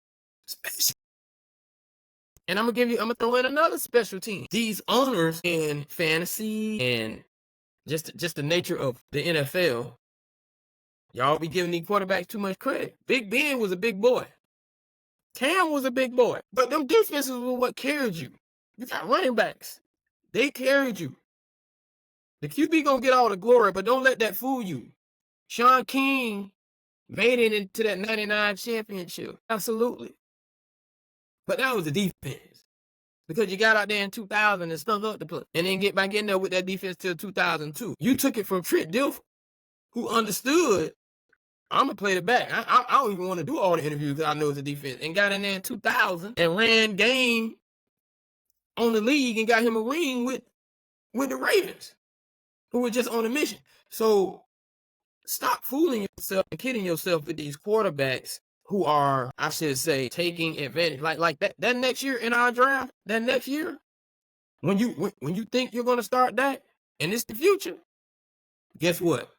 And I'm gonna throw in another special team. These owners in fantasy and just the nature of the NFL, y'all be giving these quarterbacks too much credit. Big Ben was a big boy. Cam was a big boy. But them defenses were what carried you. You got running backs. They carried you. The QB gonna get all the glory, but don't let that fool you. Sean King made it into that 99 championship. Absolutely. But that was the defense. Because you got out there in 2000 and stunk up the place. And then get back in there with that defense till 2002. You took it from Trent Dilfer, who understood, I'm going to play the back. I don't even want to do all the interviews because I know it's a defense. And got in there in 2000 and ran game on the league and got him a ring with the Ravens, who were just on a mission. So stop fooling yourself and kidding yourself with these quarterbacks who are, I should say, taking advantage. Like that next year in our draft, that next year, when you think you're going to start that, and it's the future, guess what?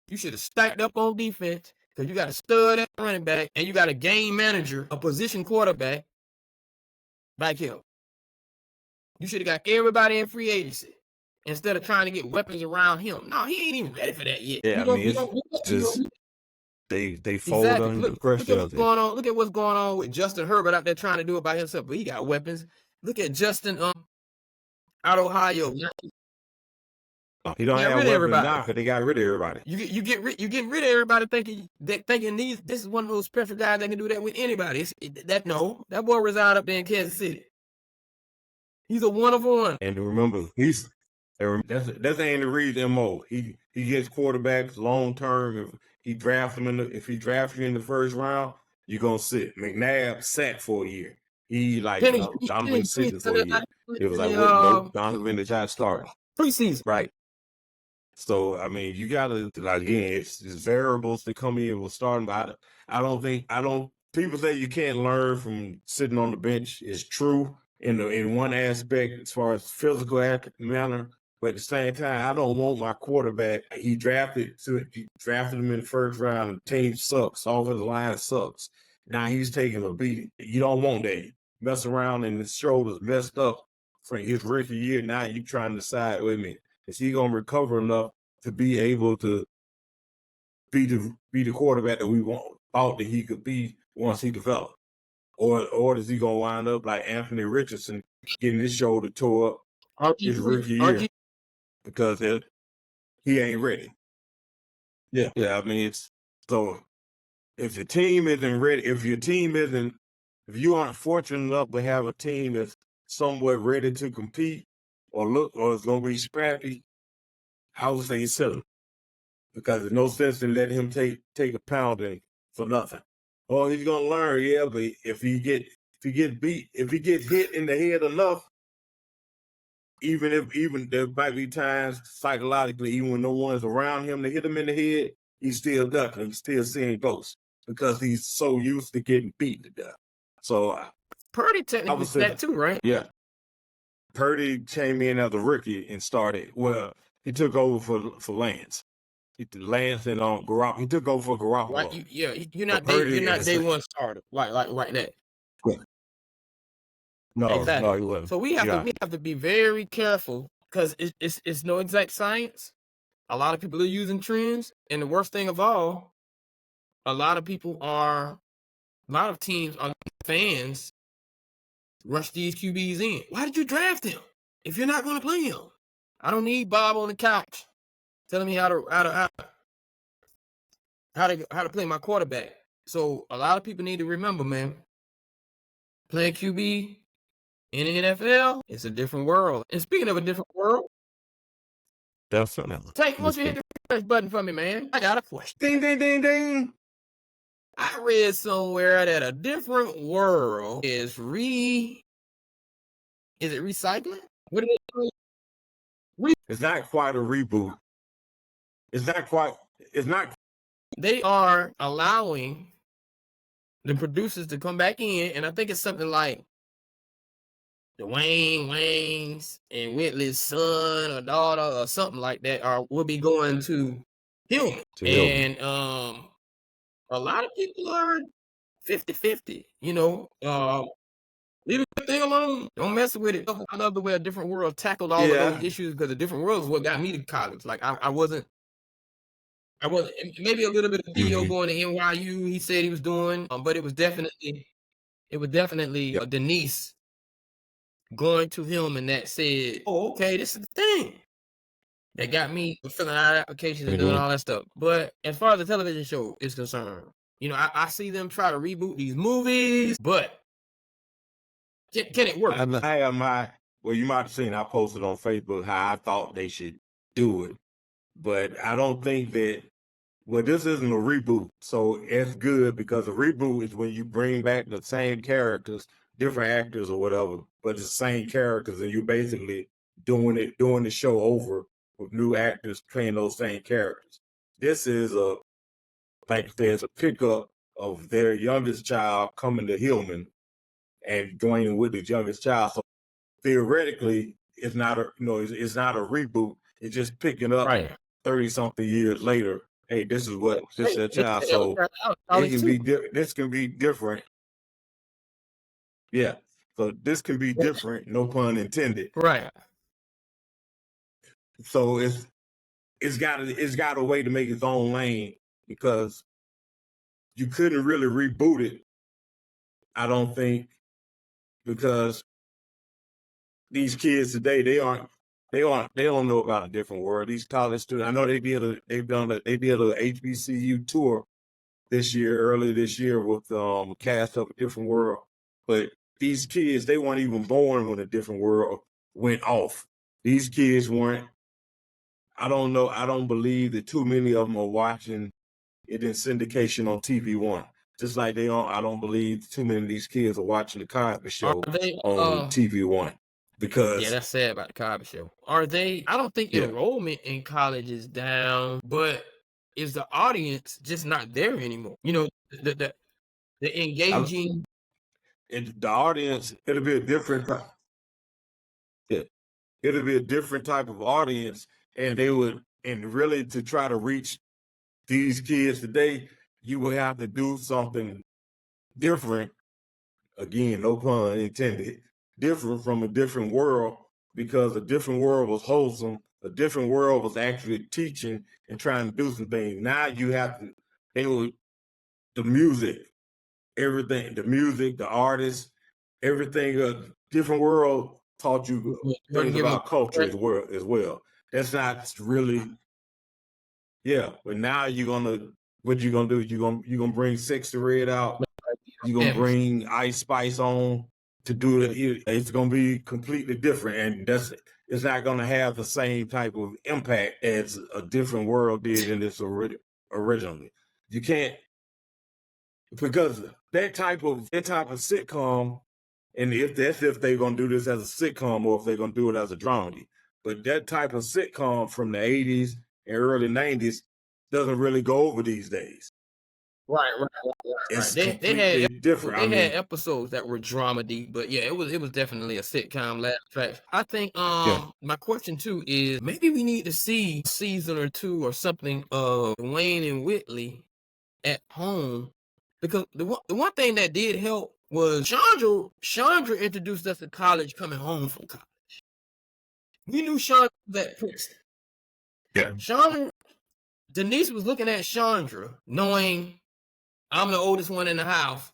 You should have stacked up on defense because you got a stud at running back and you got a game manager, a position quarterback back here. You should have got everybody in free agency instead of trying to get weapons around him. No, he ain't even ready for that yet. Yeah, I mean, it's just they fold under the pressure of it. Look at what's going on with Justin Herbert out there trying to do it by himself, but he got weapons. Look at Justin out of Ohio. He don't have weapons now because they got rid of everybody. You getting rid of everybody thinking this is one of those special guys that can do that with anybody. That boy resides up there in Kansas City. He's a wonderful one. And remember, that's Andy Reid's MO. He gets quarterbacks long term. If he drafts you in the first round, you're gonna sit. McNabb sat for a year. He Donovan sitting for a year. It was like Donovan is how it started. Preseason, right? So I mean, you gotta again, it's variables that come in with starting. But I don't. People say you can't learn from sitting on the bench. It's true in one aspect as far as physical manner. But at the same time, I don't want my quarterback. He drafted him in the first round. The team sucks. Offensive line sucks. Now he's taking a beating. You don't want that. Mess around and his shoulders messed up from his rookie year. Now you trying to decide with me, is he gonna recover enough to be able to be the quarterback that we thought that he could be once he developed, or is he gonna wind up like Anthony Richardson getting his shoulder tore up his rookie year because he ain't ready? Yeah. I mean, it's so if your team isn't ready, if you aren't fortunate enough to have a team that's somewhat ready to compete or it's gonna be scrappy, I would say sit him. Because there's no sense in letting him take a pounding for nothing. Oh, he's gonna learn, yeah, but if he gets hit in the head enough, even there might be times psychologically, even when no one's around him to hit him in the head, he's still ducking, he's still seeing ghosts because he's so used to getting beat to death. So Purdy technically that too, right? Yeah. Purdy came in as a rookie and started. Well, he took over for Lance. Lance and Garoppolo. He took over for Garoppolo. Right, you're not day one starter. Like that. Yeah. No, exactly. No, he wasn't. So we have to be very careful because it's no exact science. A lot of people are using trends, and the worst thing of all, a lot of teams are fans rush these QBs in. Why did you draft him if you're not going to play him? I don't need Bob on the couch telling me how to play my quarterback. So a lot of people need to remember, man, playing QB in the NFL, it's a different world. And speaking of a different world, definitely. Tank, once you hit the refresh button for me, man, I got a question. Ding, ding, ding, ding. I read somewhere that a different world is recycling? What is it? It's not quite a reboot. It's not. They are allowing the producers to come back in, and I think it's something like the Wayne's and Whitley's son or daughter or something like that will be going to Hillman. And a lot of people are 50-50, leave the thing alone. Don't mess with it. I love the way A Different World tackled all of those issues because A Different World is what got me to college. Like I wasn't maybe a little bit of video going to NYU. He said he was doing, but it was definitely Denise going to him and that said, "Oh, okay, this is the thing. that got me filling out applications and doing all that stuff. But as far as the television show is concerned, I see them try to reboot these movies, but can it work? I have well, you might have seen I posted on Facebook how I thought they should do it, but I don't think that. Well, this isn't a reboot, so it's good because a reboot is when you bring back the same characters, different actors or whatever, but it's the same characters, and you're basically doing the show over with new actors playing those same characters. This is like there's a pickup of their youngest child coming to Hillman and joining with his youngest child. So theoretically, it's not it's not a reboot. It's just picking up Right. 30 something years later. Hey, this is their child. Hell, So college too. this can be different. Yeah. So this can be different, no pun intended. Right. So it's got a way to make its own lane because you couldn't really reboot it, I don't think, because these kids today, they don't know about a different world. These college students, I know they did a HBCU tour earlier this year with cast of a different world. But these kids, they weren't even born when a different world went off. These kids weren't. I don't know. I don't believe that too many of them are watching it in syndication on TV1. Just like I don't believe too many of these kids are watching the Cosby Show on TV1. Because yeah, that's sad about the Cosby Show. I don't think enrollment in college is down, but is the audience just not there anymore? The engaging. The audience, it'll be a different. Yeah, it'll be a different type of audience, and really to try to reach these kids today, you will have to do something different. Again, no pun intended. Different from a different world, because a different world was wholesome. A different world was actually teaching and trying to do some things. Now you have to. The music, everything, the music, the artists, everything. A different world taught you things about culture as well. That's not really. Yeah, but now what you gonna do? You gonna bring Sexy Red out? You gonna bring Ice Spice on to do it? It's gonna be completely different, and it's not gonna have the same type of impact as a different world did in this originally. You can't, because that type of sitcom, and if they're gonna do this as a sitcom or if they're gonna do it as a dramedy, but that type of sitcom from the 80s and early 90s doesn't really go over these days. Right. It's They had different. They had episodes that were dramedy, but yeah, it was definitely a sitcom laugh track. I think my question too is maybe we need to see a season or two or something of Wayne and Whitley at home, because the one thing that did help was Chandra introduced us to college coming home from college. We knew Chandra was at Princeton. Yeah. Denise was looking at Chandra, knowing I'm the oldest one in the house,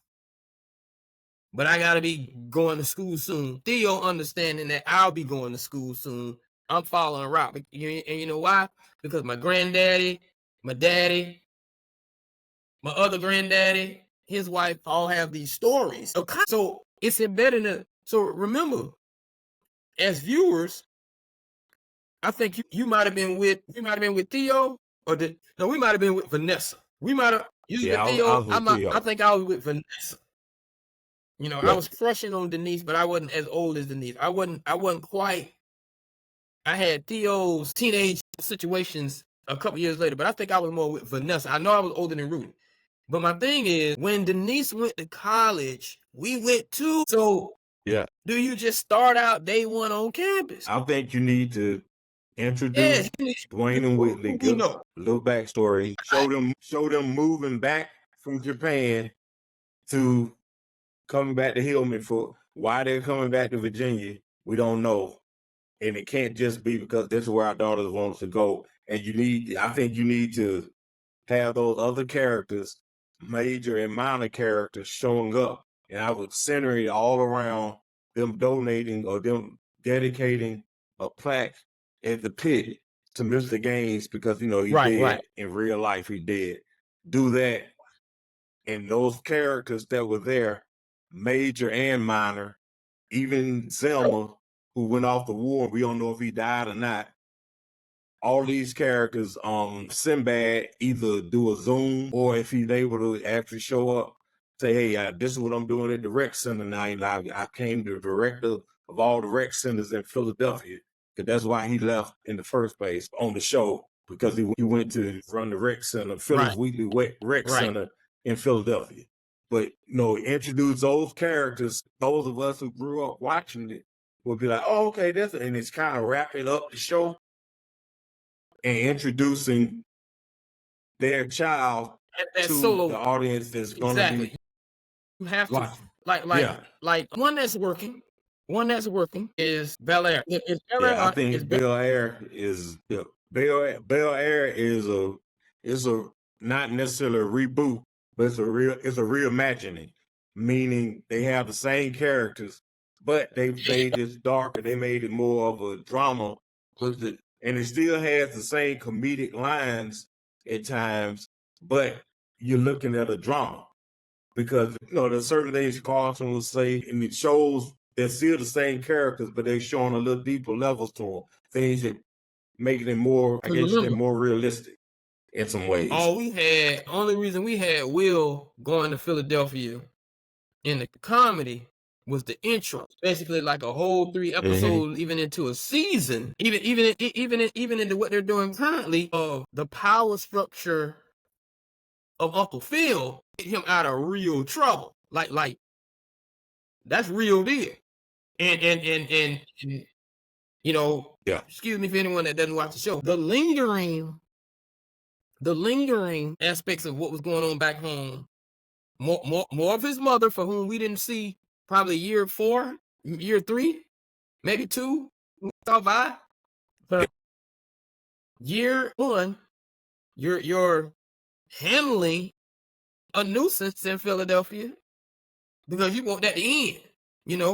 but I gotta be going to school soon. Theo understanding that I'll be going to school soon. I'm following route. And you know why? Because my granddaddy, my daddy, my other granddaddy, his wife all have these stories. So it's embedded so remember, as viewers, I think you might have been with Theo, we might have been with Vanessa. We might have with Theo. I think I was with Vanessa. I was crushing on Denise, but I wasn't as old as Denise. I wasn't quite. I had Theo's teenage situations a couple years later, but I think I was more with Vanessa. I know I was older than Rudy. But my thing is, when Denise went to college, we went too. So yeah, do you just start out day one on campus? I think you need to introduce Dwayne and Whitley, give a little backstory, show them moving back from Japan to coming back to Hillman. For why they're coming back to Virginia, we don't know. And it can't just be because this is where our daughters want us to go. And I think you need to have those other characters, major and minor characters, showing up. And I would center it all around them donating or them dedicating a plaque at the pit to miss the games because he Right, did right. in real life. He did do that, and those characters that were there, major and minor, even Selma, who went off the war. We don't know if he died or not. All these characters, Sinbad either do a Zoom or if he's able to actually show up, say, hey, this is what I'm doing at the rec center now. I came to the director of all the rec centers in Philadelphia, because that's why he left in the first place on the show, because he went to run the rec center, Phillips Right. Weekly Rec Right. Center in Philadelphia. But, introduce those characters, those of us who grew up watching it will be like, oh, okay, and it's kind of wrapping up the show and introducing their child That to solo, the audience that's going to exactly. be You have to watching. like Yeah. one that's working. One that's working is Bel Air. If Bel Yeah, I Air is think Bel Air is Bel Air is a not necessarily a reboot, but it's a reimagining, meaning they have the same characters, but they made this darker. They made it more of a drama, and it still has the same comedic lines at times, but you're looking at a drama because there's certain things Carlson will say, and it shows they're still the same characters, but they're showing a little deeper levels to them. Things that making it more, I guess, remember, more realistic in some ways. only reason we had Will going to Philadelphia in the comedy was the intro. Basically, like a whole 3 episodes, even into a season, even into what they're doing currently of the power structure of Uncle Phil, get him out of real trouble. Like that's real deal. And Yeah. excuse me for anyone that doesn't watch the show. The lingering aspects of what was going on back home. More of his mother, for whom we didn't see probably year 4, year 3, maybe 2, saw by. But year 1, you're handling a nuisance in Philadelphia because you want that to end.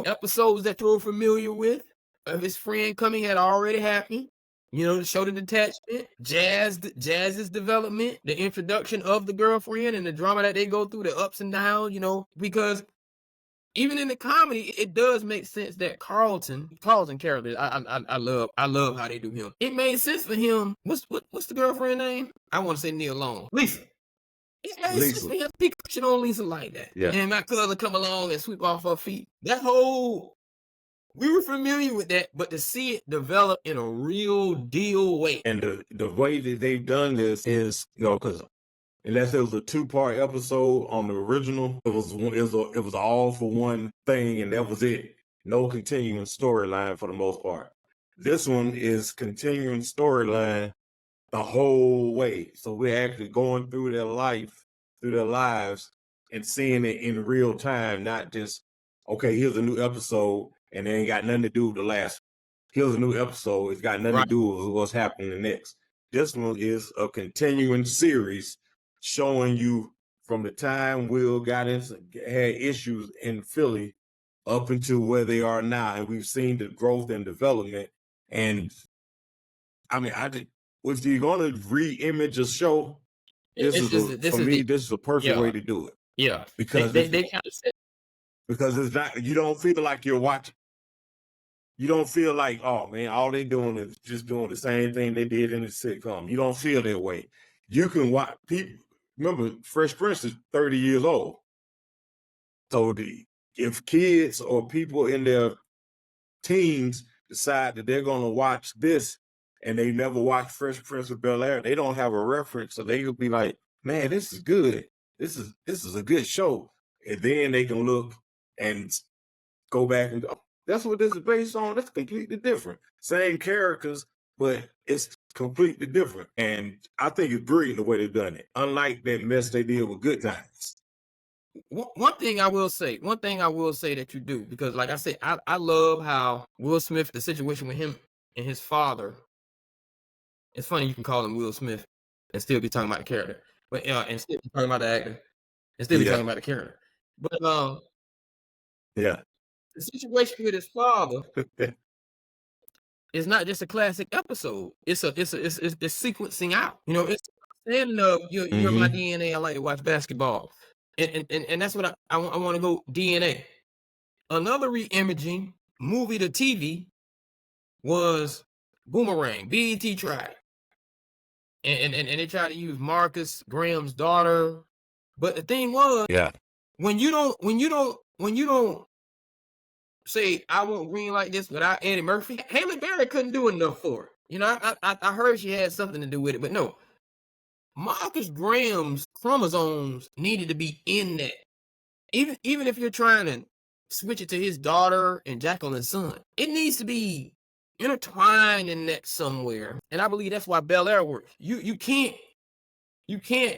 Episodes that you're familiar with of his friend coming had already happened. To show the detachment, Jazz's development, the introduction of the girlfriend and the drama that they go through, the ups and downs, because even in the comedy, it does make sense that Carlton character, I love how they do him. It made sense for him. What's the girlfriend name? I want to say Neil Long. Lisa. It made sense for him to be crushing on Lisa like that. Yeah. And my cousin come along and sweep off her feet. We were familiar with that, but to see it develop in a real deal way. And the way that they've done this is, because unless it was a 2-part episode on the original, it was all for one thing, and that was it. No continuing storyline for the most part. This one is continuing storyline the whole way. So we're actually going through their lives, and seeing it in real time, not just, okay, here's a new episode, and it ain't got nothing to do with the last. Here's a new episode, it's got nothing to do with what's happening next. This one is a continuing series showing you from the time Will had issues in Philly up until where they are now. And we've seen the growth and development. And I mean, if you're going to re-image a show, this is a perfect way to do it. Yeah, because they kind of said, because it's not, you don't feel like you're watching. You don't feel like, oh man, all they doing is just doing the same thing they did in the sitcom. You don't feel that way. You can watch people. Remember, Fresh Prince is 30 years old. So if kids or people in their teens decide that they're going to watch this and they never watched Fresh Prince of Bel-Air, they don't have a reference, so they could be like, man, this is good. This is a good show. And then they can look and go back and go, that's what this is based on. That's completely different. Same characters, but it's completely different. And I think it's brilliant the way they've done it. Unlike that mess they did with Good Times. One thing I will say that you do, because like I said, I love how Will Smith, the situation with him and his father. It's funny you can call him Will Smith and still be talking about the character, but and still be talking about the actor, and still be talking about the character. But Yeah. the situation with his father, It's not just a classic episode. It's sequencing out. You know, it's saying you're my DNA. I like to watch basketball, and that's what I want to go DNA. Another re-imaging movie to TV was Boomerang. BET tried, and they tried to use Marcus Graham's daughter, but the thing was, when you don't say I want green like this without Eddie Murphy, Halle Berry couldn't do enough for her. You know, I heard she had something to do with it, but no. Marcus Graham's chromosomes needed to be in that. Even if you're trying to switch it to his daughter and Jacqueline's son, it needs to be intertwined in that somewhere. And I believe that's why Bel Air works. You can't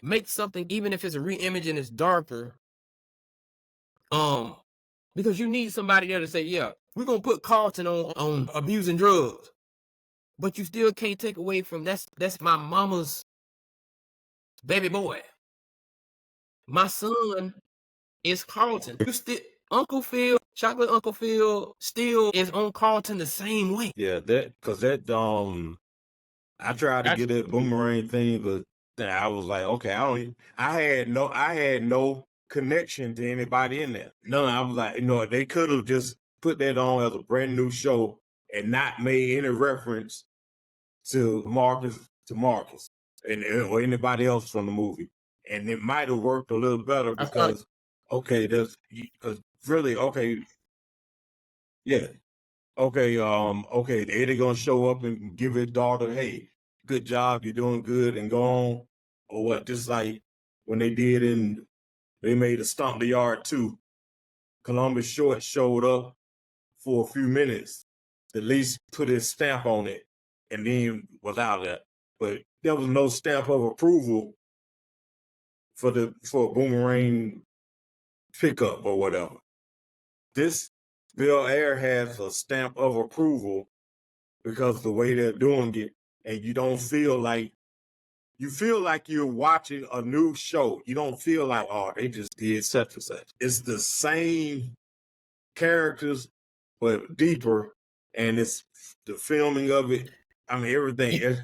make something, even if it's a re-image and it's darker, because you need somebody there to say, yeah, we're gonna put Carlton on abusing drugs, but you still can't take away from that's my mama's baby boy. My son is Carlton. You still Uncle Phil, Chocolate Uncle Phil, still is on Carlton the same way. Yeah, because I tried to get that Boomerang thing, but then I was like, okay, I had no connection to anybody in there. No, I was like, they could have just put that on as a brand new show and not made any reference to Marcus and or anybody else from the movie, and it might have worked a little better because Eddie gonna show up and give his daughter, hey, good job, you're doing good, and go on, or what? Just like when they made a Stomp the Yard 2, Columbus Short showed up for a few minutes, at least put his stamp on it, and then was out of that. But there was no stamp of approval for a Boomerang pickup or whatever. This Bel Air has a stamp of approval because the way they're doing it, and you feel like you're watching a new show. You don't feel like, oh, they just did such and such. It's the same characters, but deeper, and it's the filming of it. I mean, everything.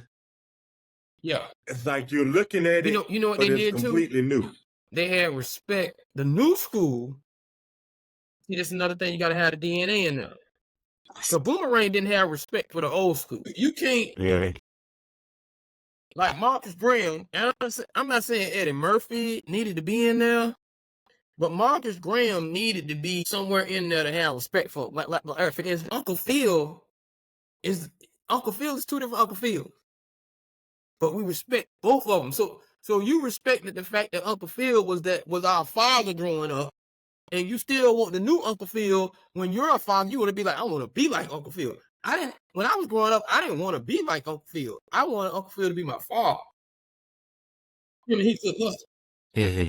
It's like you're looking at it. You know what they did completely new. They had respect. The new school. See, that's another thing, you gotta have the DNA in there. So Boomerang didn't have respect for the old school. You can't. Yeah. Like Marcus Graham, I'm not saying Eddie Murphy needed to be in there, but Marcus Graham needed to be somewhere in there to have respect for. Like Uncle Phil is two different Uncle Phils, but we respect both of them. So you respected the fact that Uncle Phil was our father growing up, and you still want the new Uncle Phil. When you're a father, you want to be like, I want to be like Uncle Phil. When I was growing up, I didn't want to be like Uncle Phil. I wanted Uncle Phil to be my father. He took us.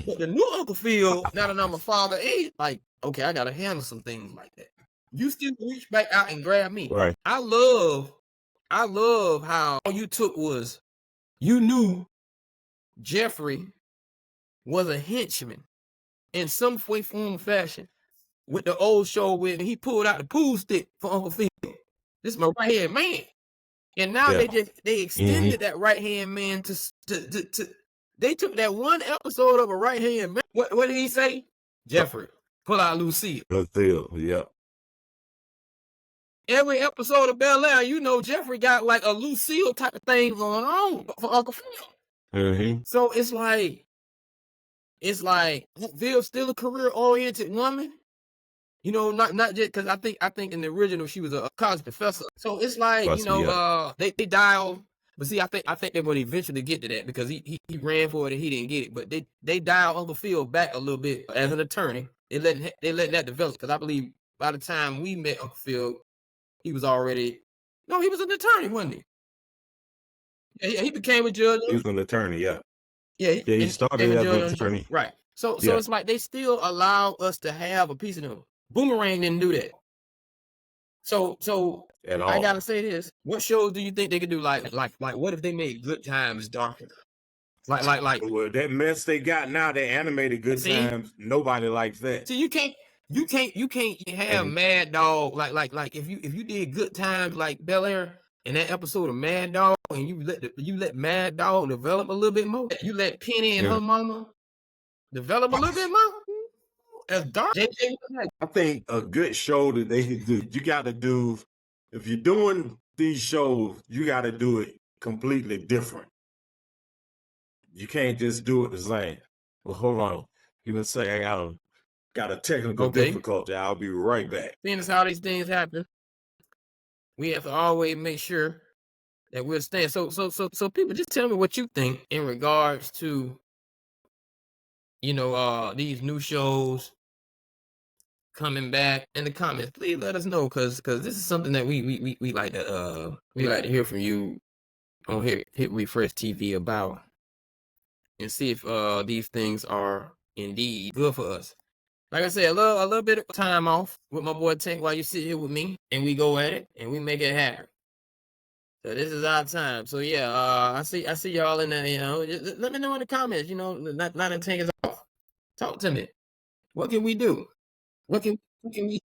But the new Uncle Phil, now that I'm a father, like, okay, I gotta handle some things like that. You still reach back out and grab me. Right. I love how all you took was you knew Jeffrey was a henchman in some way, form, or fashion with the old show when he pulled out the pool stick for Uncle Phil. This is my right hand man. And now they extended that right hand man to they took that one episode of a right hand man. What did he say? Jeffrey, pull out Lucille. Lucille, yeah. Every episode of Bel Air, Jeffrey got like a Lucille type of thing going on for Uncle Phil. So it's like Phil's still a career-oriented woman. Not just because I think in the original she was a college professor. So it's like, they dial. But see, I think they're going to eventually get to that because he ran for it and he didn't get it. But they dial Uncle Phil back a little bit as an attorney. They let that develop because I believe by the time we met Uncle Phil, he was already he was an attorney, wasn't he? Yeah, he became a judge. He was an attorney, yeah. Yeah, he started as an attorney. Right. So it's like they still allow us to have a piece of them. Boomerang didn't do that. So I gotta say this. What shows do you think they could do like what if they made Good Times darker? Like well, that mess they got now, they animated Good Times. Nobody likes that. See, you can't have Mad Dog like if you did Good Times like Bel Air, in that episode of Mad Dog, and you let Mad Dog develop a little bit more. You let Penny and her mama develop a little bit more. That's dark. I think a good show that they do, you got to do, if you're doing these shows, you got to do it completely different. You can't just do it the same. Well, hold on. Give me a second. I got a technical difficulty. I'll be right back. Seeing as how these things happen, we have to always make sure that we'll stand. So people, just tell me what you think in regards to, these new shows coming back in the comments. Please let us know, because this is something that we like to hear from you on Hit Refresh TV about, and see if these things are indeed good for us. Like I said, a little bit of time off with my boy Tank while you sit here with me, and we go at it and we make it happen. So this is our time. So yeah, I see y'all in there. Just let me know in the comments. Not in Tank is off. Talk to me. What can we do? What can we?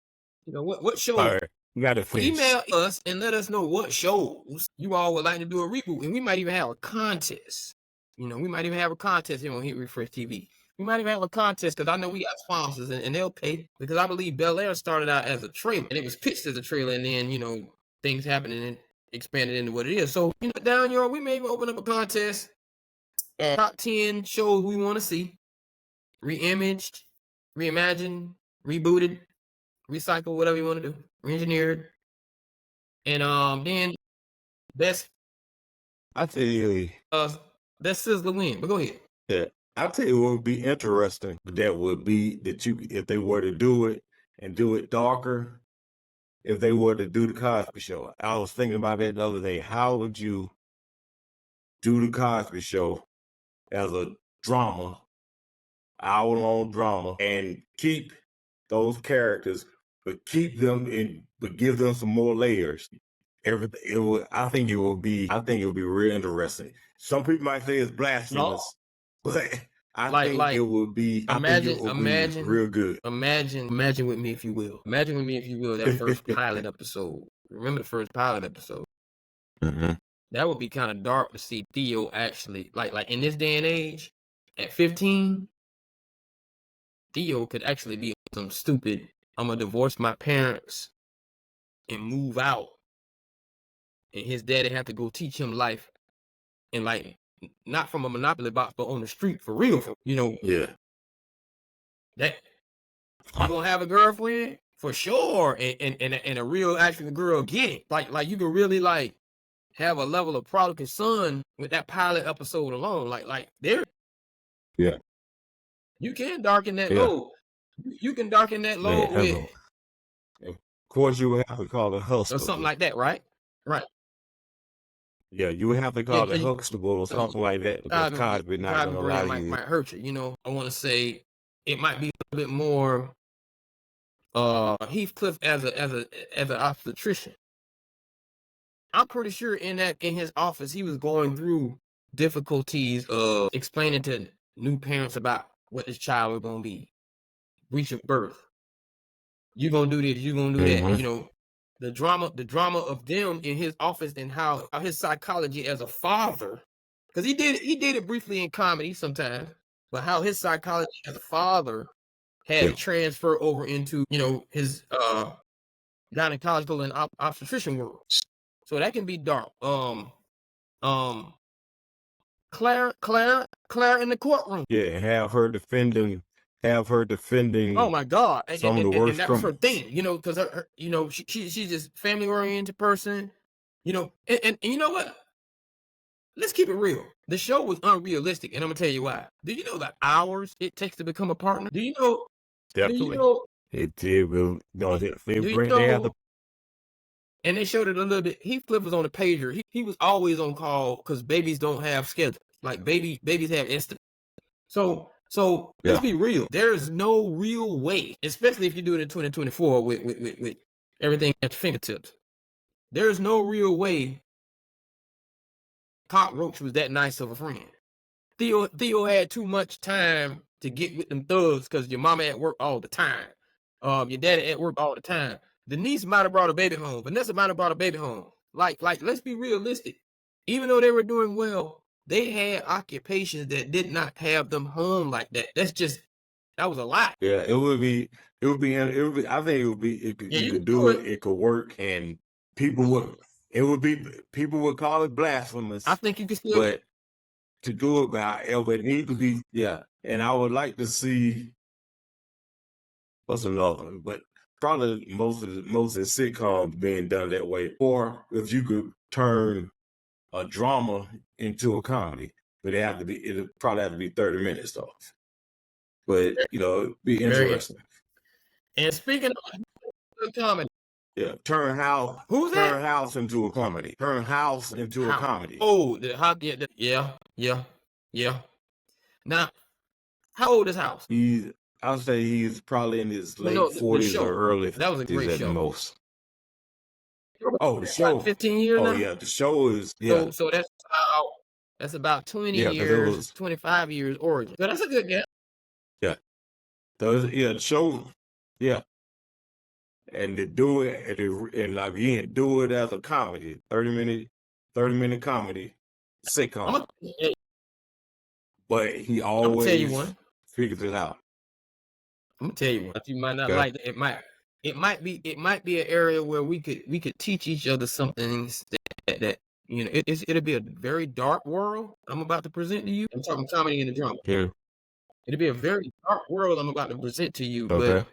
What show? All right, you got to finish. Email us and let us know what shows you all would like to do a reboot, and we might even have a contest. We might even have a contest here on Hit Refresh TV. We might even have a contest, because I know we got sponsors, and they'll pay, because I believe Bel Air started out as a trailer, and it was pitched as a trailer, and then things happened and it expanded into what it is. So down here, we may even open up a contest. Top 10 shows we want to see reimaged, reimagined, rebooted, recycled, whatever you want to do, re-engineered, and then best. I tell you, best sizzler win. But go ahead. Yeah, I'll tell you what would be interesting. That would be that if they were to do it and do it darker, if they were to do the Cosby Show. I was thinking about that the other day. How would you do the Cosby Show as a drama, hour-long drama, and keep those characters, but keep them but give them some more layers? I think it would be real interesting. Some people might say it's blasphemous, but I think it would be. Imagine real good. Imagine with me, if you will. Imagine with me, if you will, that first pilot episode. Remember the first pilot episode? Mm-hmm. That would be kind of dark to see Theo actually, like in this day and age, at 15, Theo could actually be some stupid, I'm gonna divorce my parents and move out, and his daddy had to go teach him life, and not from a Monopoly box, but on the street for real. Yeah. That you gonna have a girlfriend for sure, and a real actual girl get it. Like you can really have a level of prodigal son with that pilot episode alone. Like there. Yeah. You can darken that load. You can darken that load with. Of course, you would have to call it Huxtable. Or something like that, right? Right. Yeah, you would have to call it Huxtable or something like that, because Cosby not going to allow you. Might hurt you. I want to say it might be a little bit more Heathcliff as an obstetrician. I'm pretty sure in his office he was going through difficulties of explaining to new parents about what this child was gonna be. Breach of birth. You gonna do this, you gonna do that. The drama of them in his office, and how his psychology as a father, because he did it briefly in comedy sometimes, but how his psychology as a father had to transfer over into his gynecological and obstetrician world. So that can be dark. Claire in the courtroom. Yeah, have her defending. Oh my God! Some of the worst. And that was her thing, because her she's just family oriented person, and you know what? Let's keep it real. The show was unrealistic, and I'm gonna tell you why. Do you know the hours it takes to become a partner? Do you know? Definitely. Do you know, it did. And they showed it a little bit. Heathcliff was on the pager. He was always on call, because babies don't have schedules. Like babies have instant. So let's be real. There's no real way, especially if you do it in 2024 with everything at your fingertips. There's no real way Cockroach was that nice of a friend. Theo had too much time to get with them thugs, because your mama at work all the time. Your daddy at work all the time. Denise might have brought a baby home. Vanessa might have brought a baby home. like let's be realistic. Even though they were doing well, they had occupations that did not have them home like that. That was a lot. Yeah, it would be. I think it would be. Yeah, You you could can do do it. it. It could work, and people would. It would be. People would call it blasphemous, I think you can still. but to do it by it would need to be. Yeah, and I would like to see what's another one, but probably most of the sitcoms being done that way. Or if you could turn a drama into a comedy, but it'd probably have to be 30 minutes though. But it'd be Very interesting. And speaking of comedy, Yeah, turn who's that? house into a comedy. Turn house into a comedy. Oh, yeah. Now, how old is House? I'll say he's probably in his late No, the 40s show. or early That was a 50s great at the show. most. Oh, the show. 15 years now? Oh yeah, the show is So that's about 20 Yeah, 'cause it years, was 25 years origin. So that's a good guess. yeah. So the show, yeah, and to do it and like again do it as a comedy, 30-minute comedy sitcom. But he I'm gonna tell you always one. figures it out. I'm gonna tell you one. You might not Okay. like it. It might be an area where we could teach each other some things that it'll be a very dark world I'm about to present to you. I'm talking comedy and the drama. Yeah. It'll be a very dark world I'm about to present to you, Okay. but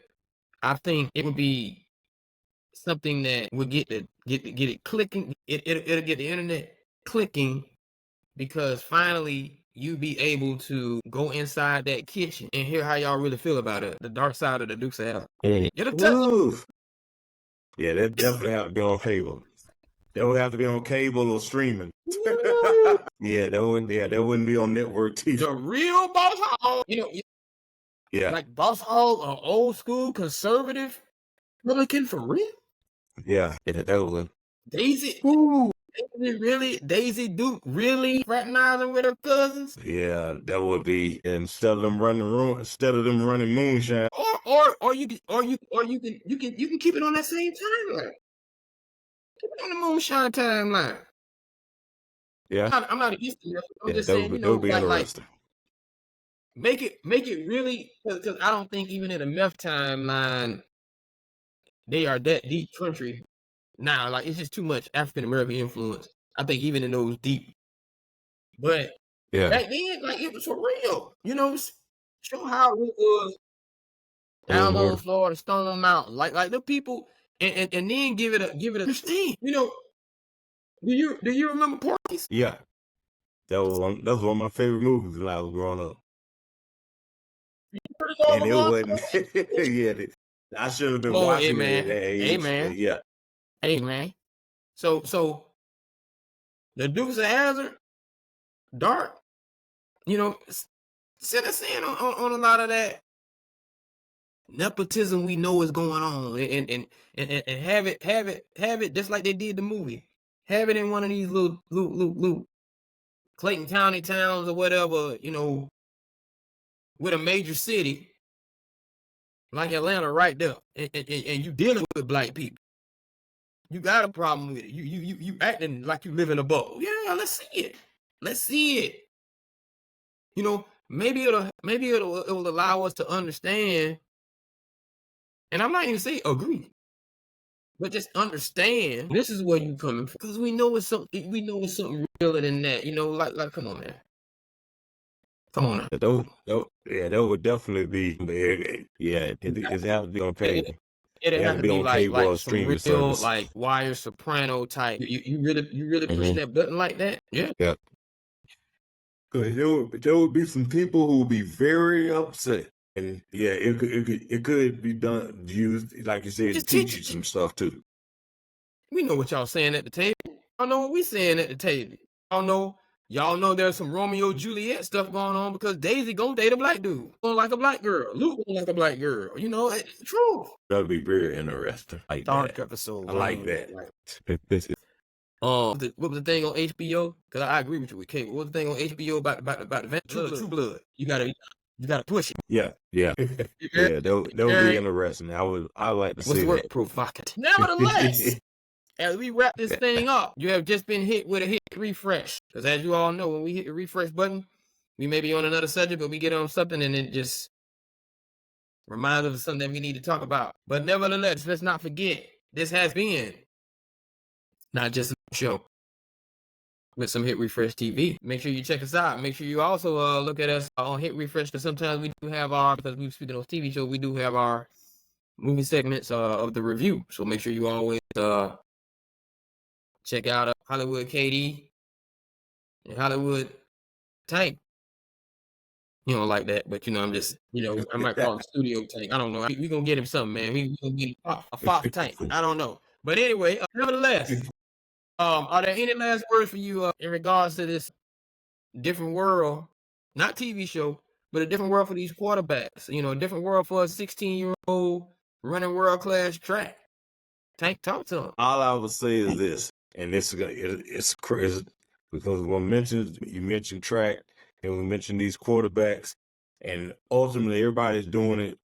I think it would be something that would get it clicking. It'll get the internet clicking because finally you be able to go inside that kitchen and hear how y'all really feel about it. The dark side of the Dukes of Hazzard. It'll touch. Oof. Yeah, that definitely have to be on cable. That would have to be on cable or streaming. Yeah, that wouldn't be on network TV. The real Boss Hog, Yeah, like Boss Hog, an old school conservative Republican for real. yeah, that would. Daisy Duke really fraternizing with her cousins? Yeah, that would be instead of them running moonshine. Or you can keep it on that same timeline. Keep it on the moonshine timeline. Yeah, I'm not against it. I'm just that saying, would be interesting. Make it really, because I don't think even in the meth timeline they are that deep country now. Like it's just too much African American influence. I think even in those deep, but Yeah, back then, like it was for real. Show how it was down on Florida, Stone Mountain, like the people, and then give it a pristine. Do you remember Porky's? yeah, that was one of my favorite movies when I was growing up. And it wasn't. Yeah, I should have been watching it at that age. Hey man. Yeah. Hey man. So the Dukes of Hazzard, dark, set us in on a lot of that nepotism we know is going on, and have it just like they did the movie. Have it in one of these little Clayton County towns or whatever, with a major city like Atlanta right there, and you dealing with black people. You got a problem with it. You acting like you live in a bubble. Yeah, let's see it. Maybe it will allow us to understand. And I'm not even saying agree, but just understand this is where you coming from, because we know it's something realer than that. Like come on, man. Come on now. That would definitely be. Yeah, it has to be on cable. It have to be on cable or some streaming real service. like Wire Soprano type. You really push that button like that? Yeah. Yeah. There would be some people who would be very upset. And yeah, it could be used, like you said, to teach you some stuff too. We know what y'all saying at the table. I know what we saying at the table. Y'all know there's some Romeo Juliet stuff going on because Daisy gonna date a black dude. Gonna like a black girl. Luke gonna like a black girl. It's the truth. That'd be very interesting. Like Dark that. episode. I like that. What was the thing on HBO? Because I agree with you with Kate. What was the thing on HBO about the True Blood? You gotta push it. Yeah. Yeah, that would be interesting. I like to see that. Provocative. Nevertheless, as we wrap this thing up, you have just been hit with a hit refresh. Because as you all know, when we hit the refresh button, we may be on another subject, but we get on something and it just reminds us of something that we need to talk about. But nevertheless, let's not forget, this has been not just a show with some Hit Refresh TV. Make sure you check us out. Make sure you also look at us on Hit Refresh, because sometimes we do have because we speak on TV shows, we do have our movie segments of the review. So make sure you always check out Hollywood KD and Hollywood Tank. You don't like that, but I'm just, I might call him Studio Tank. I don't know. We gonna get him something, man. We gonna get him a Fox Tank. I don't know. But anyway, nevertheless, are there any last words for you in regards to this different world, not TV show, but a different world for these quarterbacks? A different world for a 16-year-old running world-class track. Tank, talk to him. All I would say is this, and it's crazy because you mentioned track, and we mentioned these quarterbacks, and ultimately everybody's doing it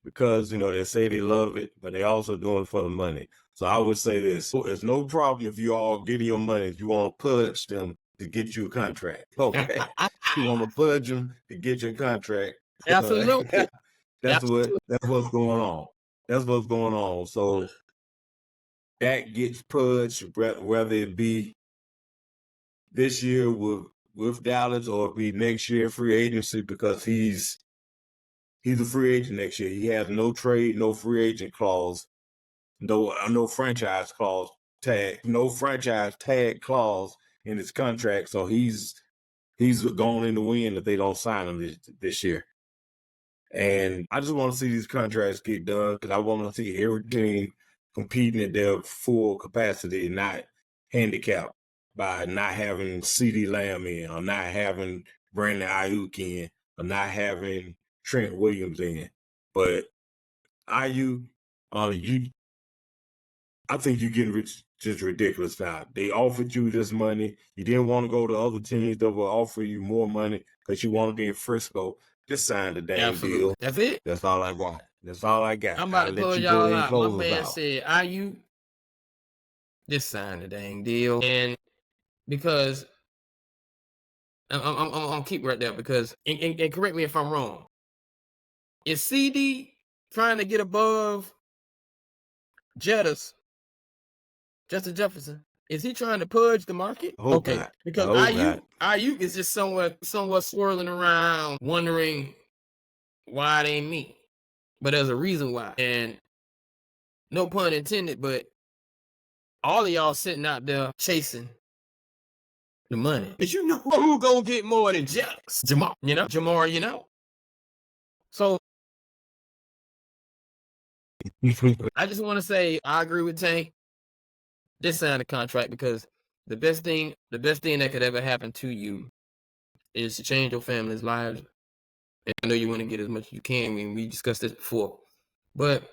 because they say they love it, but they also doing it for the money. So I would say this: it's no problem if you all get your money. If you want to pudge them to get you a contract, okay? You want to pudge them to get your contract. Absolutely. That's what's going on. That's what's going on. So that gets pudged, whether it be this year with Dallas or it be next year free agency, because he's a free agent next year. He has no trade, no free agent clause, no franchise clause tag, no franchise tag clause in his contract. So he's going in the win if they don't sign him this year. And I just want to see these contracts get done because I want to see every team competing at their full capacity and not handicapped by not having CeeDee Lamb in, or not having Brandon Ayuk in, or not having Trent Williams in. But Ayuk, I think you're getting just ridiculous now. They offered you this money. You didn't want to go to other teams that will offer you more money because you want to be in Frisco. Just sign the damn deal. That's it. That's all I want. That's all I got. I'm about to close you y'all go out. My man out. said, "You just sign the dang deal," and because I'm keep right there, because and correct me if I'm wrong. Is CD trying to get above Jettas, Justin Jefferson? Is he trying to purge the market? Okay, not. Because Ayuk is just somewhat swirling around, wondering why it ain't me. But there's a reason why, and no pun intended. But all of y'all sitting out there chasing the money, but who gonna get more than Jettas? Jamar. So I just want to say I agree with Tank. Just sign the contract, because the best thing that could ever happen to you is to change your family's lives. And I know you want to get as much as you can. I mean, we discussed this before. But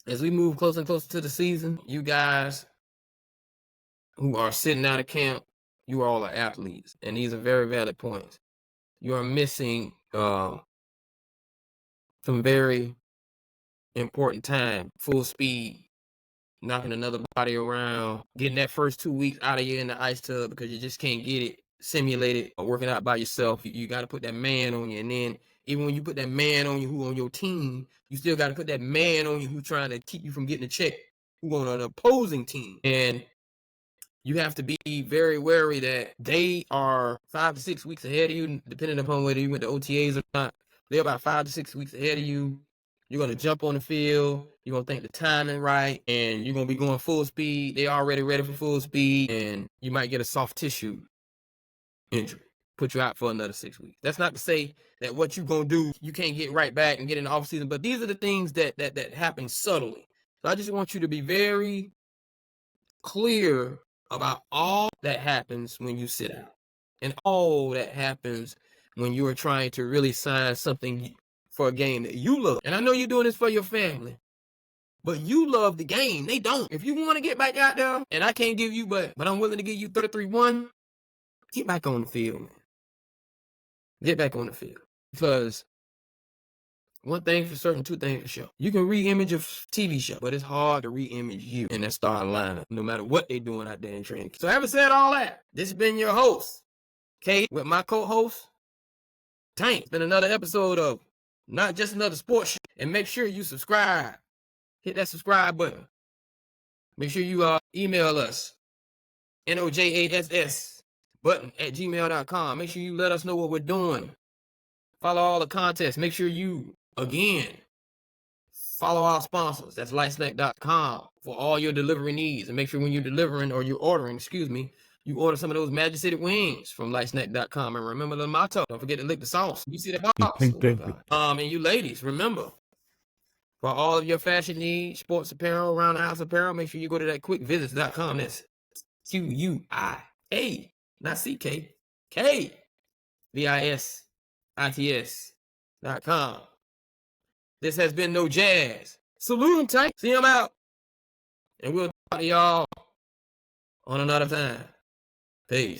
as we move closer and closer to the season, you guys who are sitting out of camp, you all are athletes. And these are very valid points. You are missing some very important time, full speed, knocking another body around, getting that first 2 weeks out of you in the ice tub, because you just can't get it simulated or working out by yourself. You got to put that man on you. And then even when you put that man on you who on your team, you still got to put that man on you who's trying to keep you from getting a check, who on an opposing team. And you have to be very wary that they are 5 to 6 weeks ahead of you, depending upon whether you went to OTAs or not. They're about 5 to 6 weeks ahead of you. You're going to jump on the field. You're going to think the timing right, and you're going to be going full speed. They're already ready for full speed, and you might get a soft tissue injury, put you out for another 6 weeks. That's not to say that what you're going to do, you can't get right back and get in the offseason, but these are the things that happen subtly. So I just want you to be very clear about all that happens when you sit out, and all that happens when you are trying to really sign something for a game that you love. And I know you're doing this for your family, but you love the game. They don't. If you want to get back out there, and I can't give you, but I'm willing to give you 33-1, get back on the field, man. Get back on the field. Because one thing for certain, two things for sure. You can re-image a TV show, but it's hard to re-image you in that starting lineup, no matter what they doing out there in training. So having said all that, this has been your host, Kate, with my co-host, Tank. It's been another episode of Not Just Another Sports Show. And make sure you subscribe. Hit that subscribe button. Make sure you email us, NOJASS button at gmail.com. Make sure you let us know what we're doing. Follow all the contests. Make sure you, again, follow our sponsors. That's lightsnack.com for all your delivery needs. And make sure when you're delivering or you're ordering, you order some of those Magic City wings from lightsnack.com. And remember the motto. Don't forget to lick the sauce. You see that box? And you ladies, remember, for all of your fashion needs, sports apparel, around the house apparel, make sure you go to that quickvisits.com. That's QUIA, not CK, KVISITS.com. This has been No Jazz. Salute him tight. See him out. And we'll talk to y'all on another time. Peace.